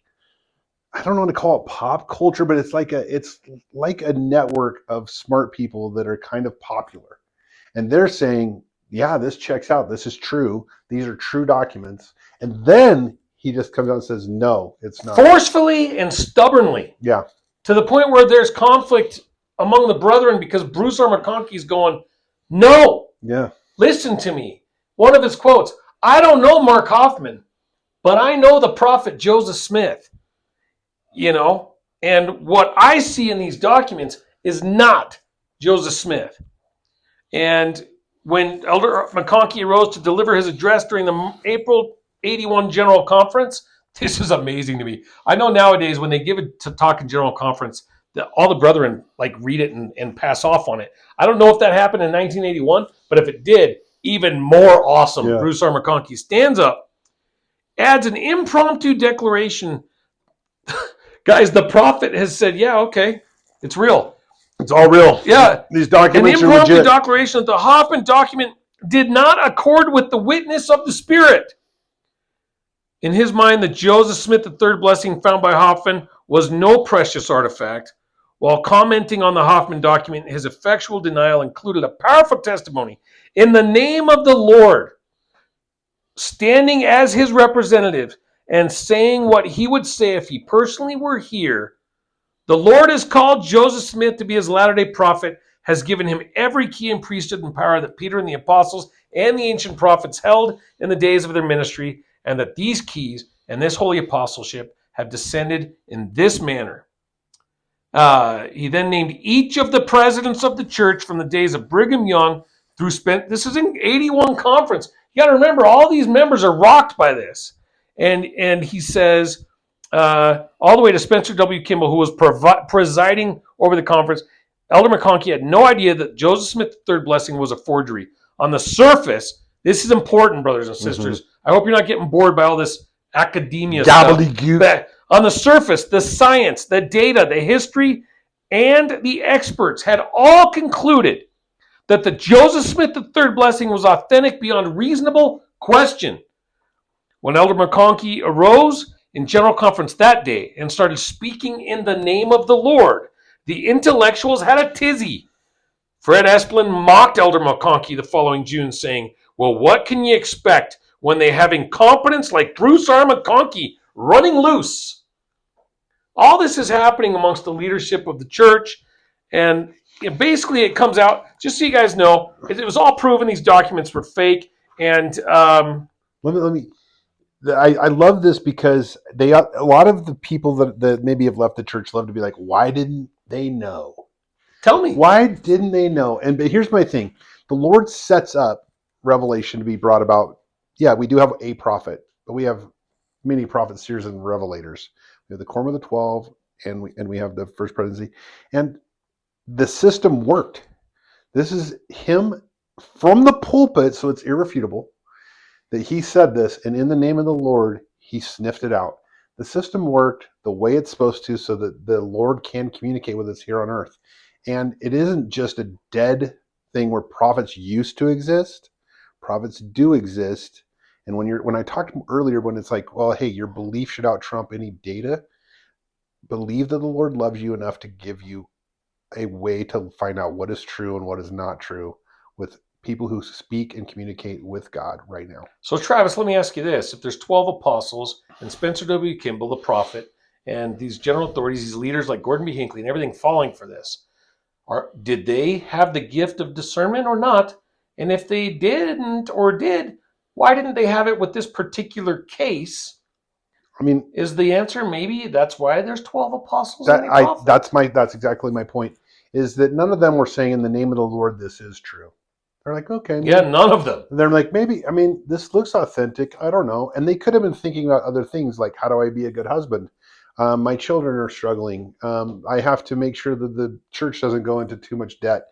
I don't know what to call it pop culture, but it's like a network of smart people that are kind of popular. And they're saying, yeah, this checks out. This is true. These are true documents. And then he just comes out and says, no, it's not. Forcefully and stubbornly. Yeah. To the point where there's conflict among the brethren because Bruce R. McConkie's going, no. Yeah. Listen to me. One of his quotes, I don't know Mark Hoffman, but I know the prophet Joseph Smith. And what I see in these documents is not Joseph Smith. And when Elder McConkie arose to deliver his address during the April 81 General Conference, this is amazing to me. I know nowadays when they give it to talk in General Conference, all the brethren read it and pass off on it. I don't know if that happened in 1981, but if it did, even more awesome. Yeah. Bruce R. McConkie stands up, adds an impromptu declaration. Guys, the prophet has said, yeah, okay, it's real. It's all real. Yeah. These documents are legit. An impromptu declaration that the Hoffman document did not accord with the witness of the Spirit. In his mind, the Joseph Smith III blessing found by Hoffman was no precious artifact. While commenting on the Hoffman document, his effectual denial included a powerful testimony in the name of the Lord, standing as his representative and saying what he would say if he personally were here. The Lord has called Joseph Smith to be his latter-day prophet, has given him every key and priesthood and power that Peter and the apostles and the ancient prophets held in the days of their ministry, and that these keys and this holy apostleship have descended in this manner. He then named each of the presidents of the church from the days of Brigham Young through this is an 81 conference. You got to remember, all these members are rocked by this. And he says, all the way to Spencer W. Kimball, who was presiding over the conference, Elder McConkie had no idea that Joseph Smith III blessing was a forgery. On the surface, this is important, brothers and sisters. I hope you're not getting bored by all this academia stuff. On the surface, the science, the data, the history, and the experts had all concluded that the Joseph Smith III blessing was authentic beyond reasonable question. When Elder McConkie arose in General Conference that day and started speaking in the name of the Lord, the intellectuals had a tizzy. Fred Esplin mocked Elder McConkie the following June, saying, well, what can you expect when they have incompetence like Bruce R. McConkie running loose? All this is happening amongst the leadership of the church, and basically it comes out, just so you guys know, it was all proven these documents were fake, and let me I love this because a lot of the people that maybe have left the church love to be like, why didn't they know? Tell me. Why didn't they know? But here's my thing. The Lord sets up revelation to be brought about. Yeah, we do have a prophet, but we have many prophets, seers, and revelators. We have the Quorum of the 12, and we have the First Presidency. And the system worked. This is him from the pulpit, so it's irrefutable that he said this, and in the name of the Lord, he sniffed it out. The system worked the way it's supposed to so that the Lord can communicate with us here on earth. And it isn't just a dead thing where prophets used to exist. Prophets do exist. And when I talked earlier, when it's like, well, hey, your belief should out trump any data, believe that the Lord loves you enough to give you a way to find out what is true and what is not true with people who speak and communicate with God right now. So Travis, let me ask you this. If there's 12 apostles and Spencer W. Kimball, the prophet, and these general authorities, these leaders like Gordon B. Hinckley and everything falling for this, did they have the gift of discernment or not? And if they didn't or did, why didn't they have it with this particular case? I mean, is the answer maybe that's why there's 12 apostles and a prophet? That's exactly my point, is that none of them were saying in the name of the Lord this is true. They're like, okay. Maybe. Yeah, none of them. They're like, maybe, I mean, this looks authentic. I don't know. And they could have been thinking about other things like, how do I be a good husband? My children are struggling. I have to make sure that the church doesn't go into too much debt.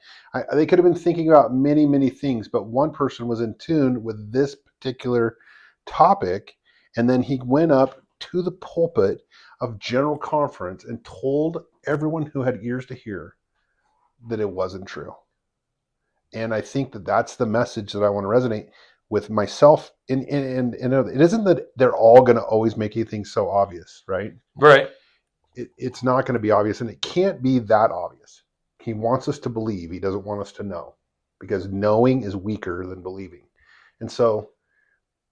They could have been thinking about many, many things, but one person was in tune with this particular topic. And then he went up to the pulpit of General Conference and told everyone who had ears to hear that it wasn't true. And I think that that's the message that I want to resonate with myself. And it isn't that they're all going to always make anything so obvious, right? Right. It's not going to be obvious, and it can't be that obvious. He wants us to believe. He doesn't want us to know, because knowing is weaker than believing. And so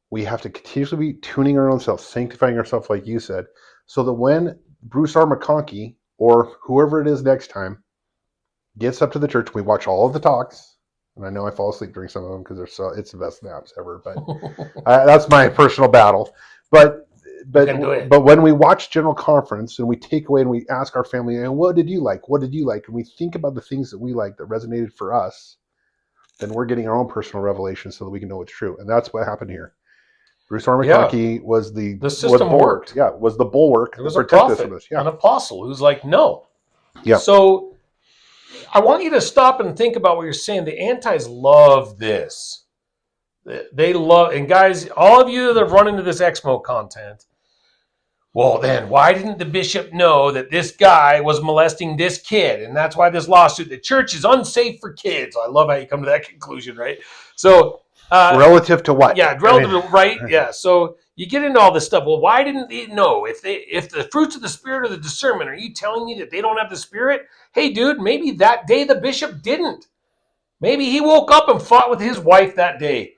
we have to continuously be tuning our own selves, sanctifying ourselves, like you said, so that when Bruce R. McConkie or whoever it is next time gets up to the church, we watch all of the talks. And I know I fall asleep during some of them because it's the best naps ever. But that's my personal battle. But when we watch General Conference and we take away and we ask our family, and what did you like? What did you like? And we think about the things that we like that resonated for us, then we're getting our own personal revelation so that we can know what's true. And that's what happened here. Bruce R. McConkie was the system worked. Yeah, was the bulwark. It was a prophet, an apostle who's like, no. Yeah. So I want you to stop and think about what you're saying. The antis love this. They love, and guys, all of you that have run into this Exmo content, well, then why didn't the bishop know that this guy was molesting this kid? And that's why this lawsuit, the church is unsafe for kids. I love how you come to that conclusion, right? So relative to what? Yeah, relative to, right? Yeah. So you get into all this stuff. Well, why didn't they know? If the fruits of the Spirit are the discernment, are you telling me that they don't have the Spirit? Hey, dude, maybe that day the bishop didn't. Maybe he woke up and fought with his wife that day.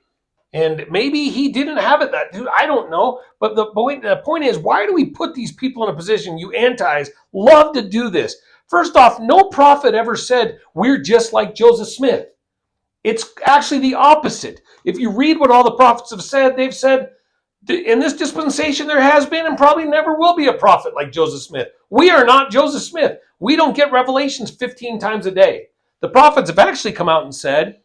And maybe he didn't have it that, dude. I don't know. But the point is, why do we put these people in a position? You antis love to do this. First off, no prophet ever said, we're just like Joseph Smith. It's actually the opposite. If you read what all the prophets have said, they've said, in this dispensation there has been and probably never will be a prophet like Joseph Smith. We are not Joseph Smith. We don't get revelations 15 times a day. The prophets have actually come out and said,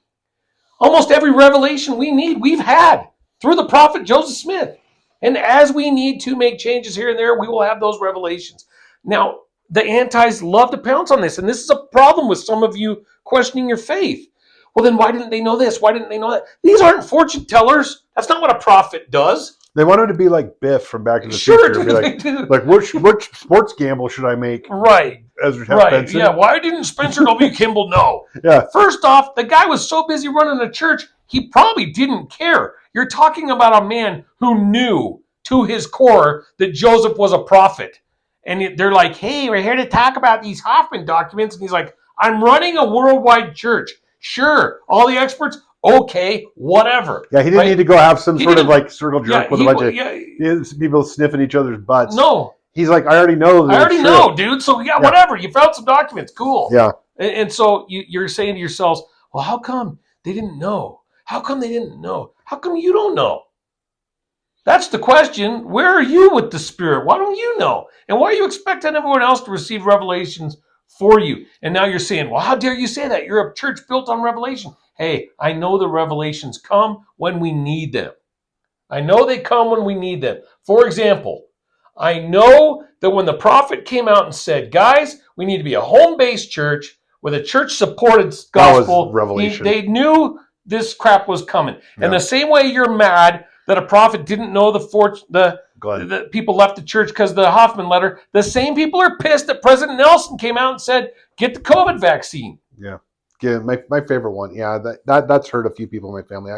almost every revelation we need, we've had through the prophet Joseph Smith. And as we need to make changes here and there, we will have those revelations. Now, the antis love to pounce on this, and this is a problem with some of you questioning your faith. Well, then why didn't they know this? Why didn't they know that? These aren't fortune tellers. That's not what a prophet does. They wanted to be like Biff from Back to the Sure, Future. Be dude, they do. like which sports gamble should I make? Right. Ezra F. Right. Benson. Yeah. Why didn't Spencer W. Kimball know? Yeah. First off, the guy was so busy running a church, he probably didn't care. You're talking about a man who knew to his core that Joseph was a prophet. And they're like, hey, we're here to talk about these Hoffman documents. And he's like, I'm running a worldwide church. Sure. All the experts, okay, whatever. Yeah, he didn't need to go have some sort of like circle jerk with a bunch of people sniffing each other's butts. No. He's like, I already know. I already know, dude. So yeah, whatever. You found some documents. Cool. Yeah. And so you're saying to yourselves, well, how come they didn't know? How come they didn't know? How come you don't know? That's the question. Where are you with the Spirit? Why don't you know? And why are you expecting everyone else to receive revelations for you? And now you're saying, well, how dare you say that? You're a church built on revelation. Hey, I know the revelations come when we need them. I know they come when we need them. For example, I know that when the prophet came out and said, guys, we need to be a home-based church with a church-supported gospel, they knew this crap was coming. Yeah. And the same way you're mad that a prophet didn't know the people left the church because of the Hoffman letter, the same people are pissed that President Nelson came out and said, get the COVID vaccine. Yeah. Yeah, my favorite one. Yeah, that's hurt a few people in my family.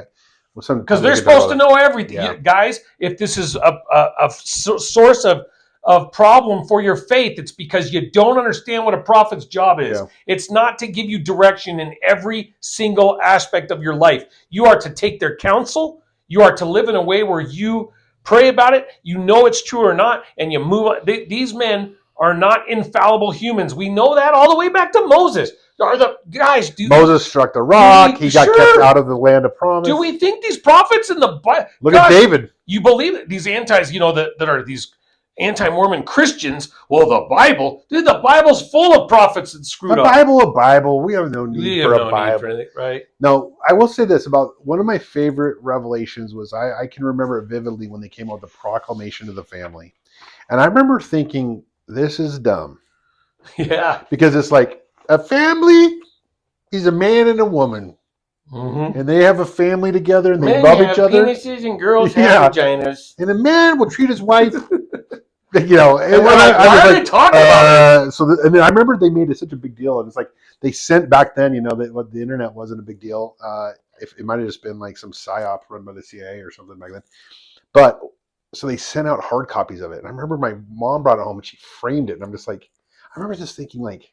Because they're supposed to know everything. Yeah. Guys, if this is a source of problem for your faith, it's because you don't understand what a prophet's job is. Yeah. It's not to give you direction in every single aspect of your life. You are to take their counsel. You are to live in a way where you pray about it. You know it's true or not, and you move on. These men are not infallible humans. We know that all the way back to Moses. Are the guys? Moses struck the rock. He got kept out of the land of promise. Do we think these prophets in the Bible? Look at David. You believe it? These antis, that are these anti-Mormon Christians. Well, the Bible, dude, the Bible's full of prophets that screwed up. A Bible. We have no need for a Bible, for anything, right? No, I will say this about one of my favorite revelations was I can remember it vividly when they came out with the proclamation of the family, and I remember thinking this is dumb. Yeah, because it's like. A family is a man and a woman. Mm-hmm. And they have a family together and they love each other. Penises and girls have vaginas. And a man will treat his wife, why are they talking about it? And then I remember they made it such a big deal. And it's like they sent back then, that the internet wasn't a big deal. If it might have just been like some psyop run by the CIA or something back then. But so they sent out hard copies of it. And I remember my mom brought it home and she framed it. And I'm just like, I remember just thinking like,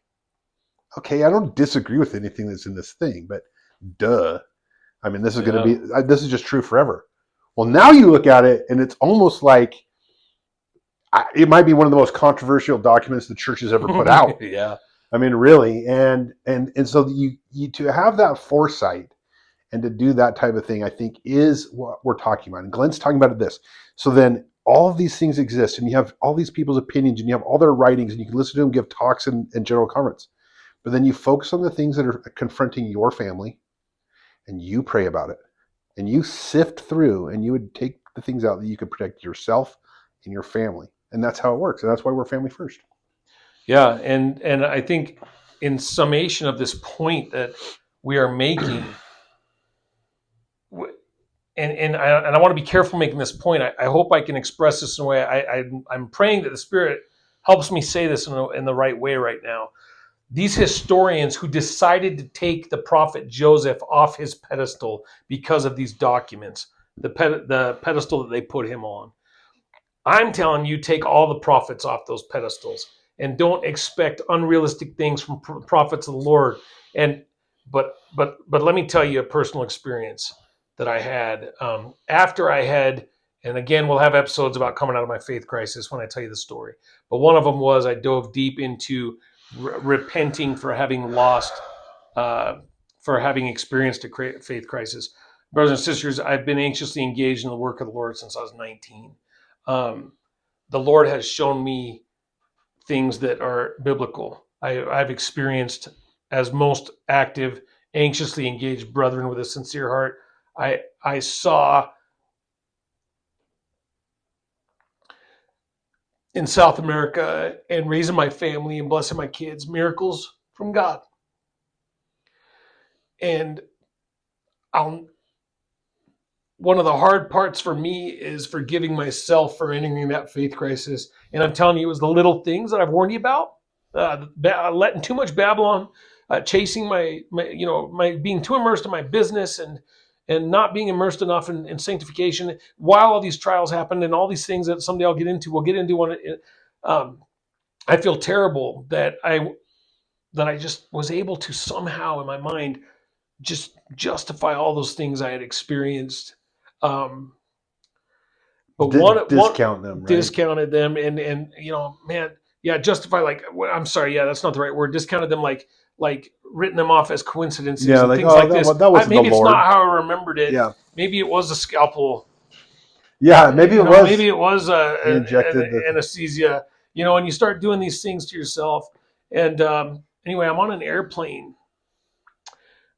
okay, I don't disagree with anything that's in this thing, but duh. I mean, this is going to be, this is just true forever. Well, now you look at it and it's almost like it might be one of the most controversial documents the church has ever put out. Yeah. I mean, really. And so you to have that foresight and to do that type of thing, I think is what we're talking about. And Glenn's talking about this. So then all of these things exist and you have all these people's opinions and you have all their writings and you can listen to them give talks and general conference. But then you focus on the things that are confronting your family and you pray about it and you sift through and you would take the things out that you could protect yourself and your family. And that's how it works. And that's why we're family first. Yeah. And I think in summation of this point that we are making, and I want to be careful making this point. I hope I can express this in a way. I'm praying that the Spirit helps me say this in the right way right now. These historians who decided to take the prophet Joseph off his pedestal because of these documents, the pedestal that they put him on. I'm telling you, take all the prophets off those pedestals and don't expect unrealistic things from prophets of the Lord. But let me tell you a personal experience that I had after I had, and again, we'll have episodes about coming out of my faith crisis when I tell you the story. But one of them was I dove deep into repenting for having lost, for having experienced a faith crisis. Brothers and sisters, I've been anxiously engaged in the work of the Lord since I was 19. The Lord has shown me things that are biblical. I've experienced, as most active, anxiously engaged brethren with a sincere heart, I saw in South America and raising my family and blessing my kids, miracles from God. And one of the hard parts for me is forgiving myself for entering that faith crisis. And I'm telling you, it was the little things that I've warned you about, letting too much Babylon, chasing my being too immersed in my business and not being immersed enough in sanctification while all these trials happened and all these things that someday we'll get into when I feel terrible that I just was able to somehow in my mind just justify all those things I had experienced. Um, but Discount them, right? discounted them and man, yeah, justify I'm sorry, yeah, that's not the right word. Discounted them like written them off as coincidences Yeah, and like, things oh, like this. that wasn't the Maybe it's Lord. not how I remembered it. Yeah. Maybe it was a scalpel. Yeah, maybe it was. Maybe it was injected the anesthesia. And you start doing these things to yourself. And anyway, I'm on an airplane.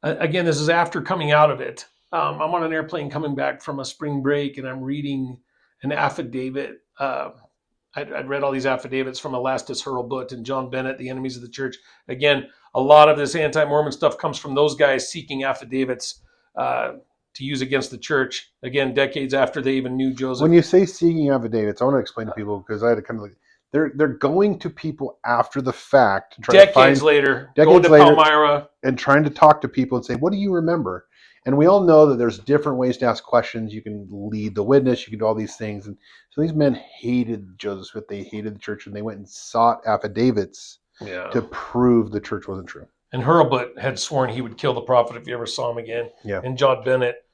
Again, this is after coming out of it. I'm on an airplane coming back from a spring break, and I'm reading an affidavit. I'd read all these affidavits from Elastus Hurlbut and John Bennett, the enemies of the church. Again, a lot of this anti-Mormon stuff comes from those guys seeking affidavits to use against the church. Again, decades after they even knew Joseph. When you say seeking affidavits, I want to explain to people because I had to kind of like, they're going to people after the fact to try decades later, going to Palmyra and trying to talk to people and say, what do you remember? And we all know that there's different ways to ask questions. You can lead the witness, you can do all these things. And so these men hated Joseph Smith, they hated the church, and they went and sought affidavits to prove the church wasn't true. And Hurlbut had sworn he would kill the prophet if you ever saw him again. Yeah. And John Bennett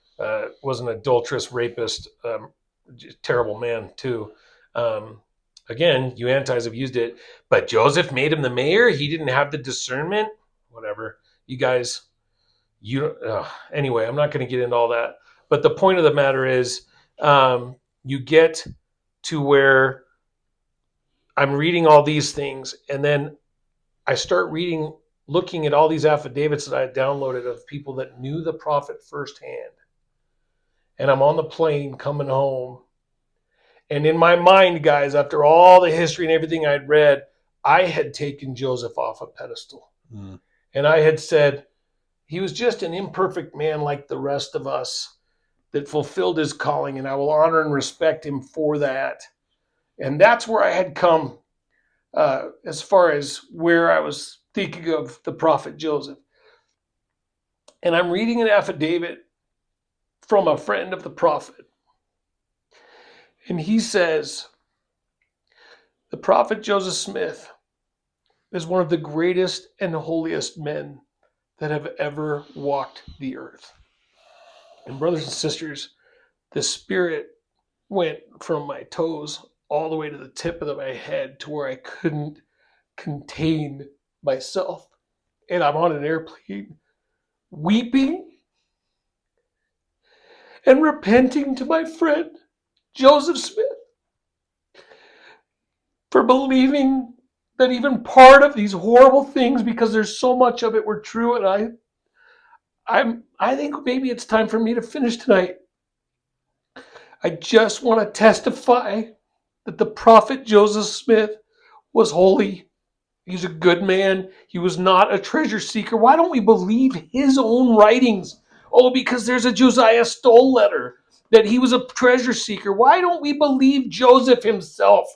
was an adulterous, rapist, terrible man too. Again, you antis have used it, but Joseph made him the mayor. He didn't have the discernment. Whatever, you guys. Anyway, I'm not going to get into all that. But the point of the matter is, you get to where I'm reading all these things, and then I start looking at all these affidavits that I had downloaded of people that knew the prophet firsthand. And I'm on the plane coming home. And in my mind, guys, after all the history and everything I'd read, I had taken Joseph off a pedestal. Mm. And I had said, he was just an imperfect man like the rest of us that fulfilled his calling, and I will honor and respect him for that. And that's where I had come as far as where I was thinking of the prophet Joseph. And I'm reading an affidavit from a friend of the prophet. And he says, the prophet Joseph Smith is one of the greatest and holiest men that have ever walked the earth. And brothers and sisters, the spirit went from my toes all the way to the tip of my head to where I couldn't contain myself. And I'm on an airplane weeping and repenting to my friend Joseph Smith for believing that even part of these horrible things, because there's so much of it, were true. And I think maybe it's time for me to finish tonight. I just want to testify that the prophet Joseph Smith was holy. He's a good man. He was not a treasure seeker. Why don't we believe his own writings? Oh, because there's a Josiah Stoll letter that he was a treasure seeker. Why don't we believe Joseph himself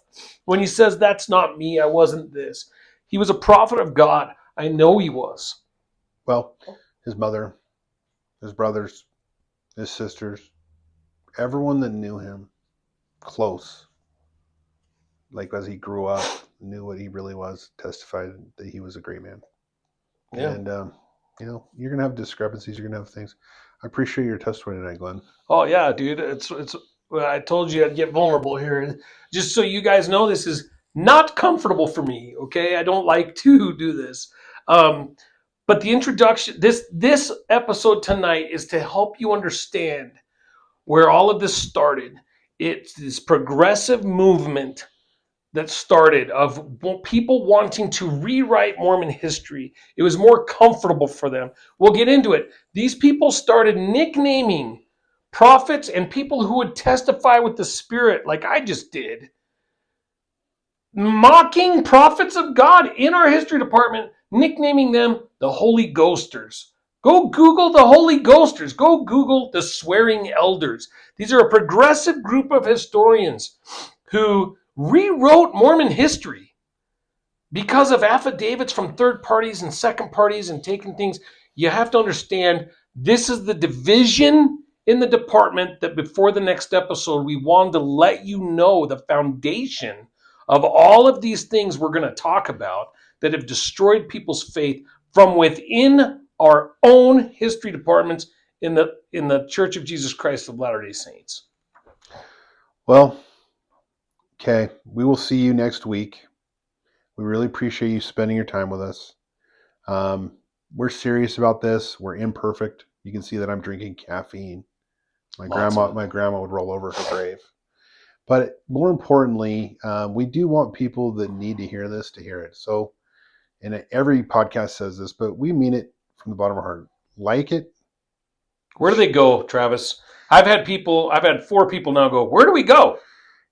when he says, that's not me, I wasn't this? He was a prophet of God. I know he was. Well, his mother, his brothers, his sisters, everyone that knew him close, like as he grew up, knew what he really was, testified that he was a great man. Yeah. And, you're going to have discrepancies. You're going to have things. I appreciate your testimony tonight, Glenn. Oh, yeah, dude. I told you I'd get vulnerable here. Just so you guys know, this is not comfortable for me, okay? I don't like to do this. But the introduction, this episode tonight is to help you understand where all of this started. It's this progressive movement that started of people wanting to rewrite Mormon history. It was more comfortable for them. We'll get into it. These people started nicknaming prophets and people who would testify with the Spirit, like I just did, mocking prophets of God in our history department, nicknaming them the Holy Ghosters. Go Google the Holy Ghosters. Go Google the Swearing Elders. These are a progressive group of historians who rewrote Mormon history because of affidavits from third parties and second parties and taking things. You have to understand this is the division in the department that before the next episode, we wanted to let you know the foundation of all of these things we're going to talk about that have destroyed people's faith from within our own history departments in the Church of Jesus Christ of Latter-day Saints. Well, okay, we will see you next week. We really appreciate you spending your time with us. We're serious about this. We're imperfect. You can see that I'm drinking caffeine. My grandma would roll over her grave. But more importantly, we do want people that need to hear this to hear it. So, and every podcast says this, but we mean it from the bottom of our heart. Like it. Where do they go, Travis? I've had 4 people now go, where do we go?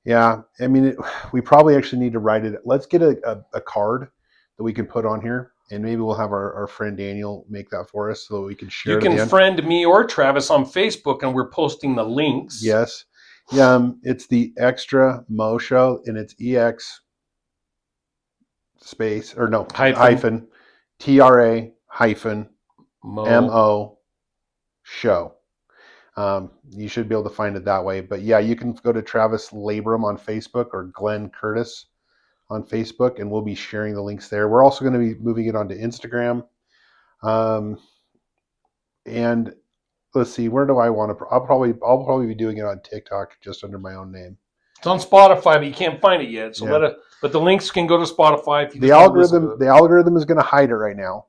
Yeah, I mean, we probably actually need to write it. Let's get a card that we can put on here, and maybe we'll have our friend Daniel make that for us so that we can share. You can friend me or Travis on Facebook, and we're posting the links. Yes. Yeah, it's the Extra Mo Show, and it's EX space, or no, hyphen TRA hyphen MO show. You should be able to find it that way. But yeah, you can go to Travis Labram on Facebook or Glenn Curtis on Facebook, and we'll be sharing the links there. We're also going to be moving it onto Instagram. And let's see, where do I want to? I'll probably be doing it on TikTok just under my own name. It's on Spotify, but you can't find it yet. So but the links can go to Spotify. If you the algorithm is going to hide it right now.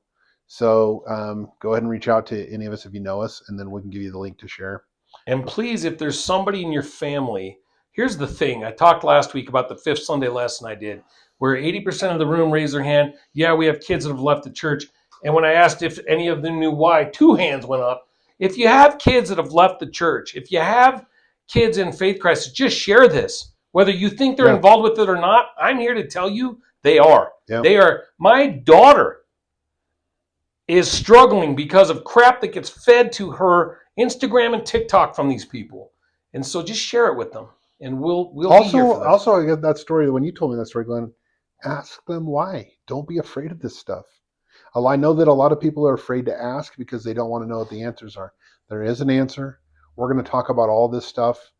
So go ahead and reach out to any of us if you know us, and then we can give you the link to share. And please, if there's somebody in your family, here's the thing. I talked last week about the 5th Sunday lesson I did, where 80% of the room raised their hand. Yeah, we have kids that have left the church. And when I asked if any of them knew why, 2 hands went up. If you have kids that have left the church, if you have kids in faith crisis, just share this. Whether you think they're involved with it or not, I'm here to tell you they are. Yeah. They are. My daughter is struggling because of crap that gets fed to her Instagram and TikTok from these people. And so just share it with them, and we'll be here for that. Also, I get that story. When you told me that story, Glenn, ask them why. Don't be afraid of this stuff. I know that a lot of people are afraid to ask because they don't want to know what the answers are. There is an answer. We're going to talk about all this stuff,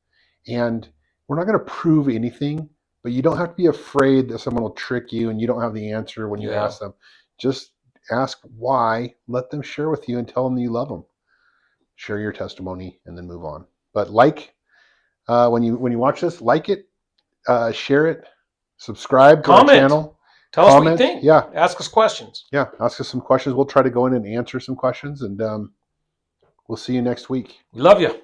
and we're not going to prove anything, but you don't have to be afraid that someone will trick you and you don't have the answer when you ask them. Just ask why, let them share with you, and tell them that you love them. Share your testimony and then move on. But when you watch this, like it, share it, subscribe to our channel. Tell us what you think. Yeah. Ask us questions. Yeah, ask us some questions. We'll try to go in and answer some questions, and we'll see you next week. We love you.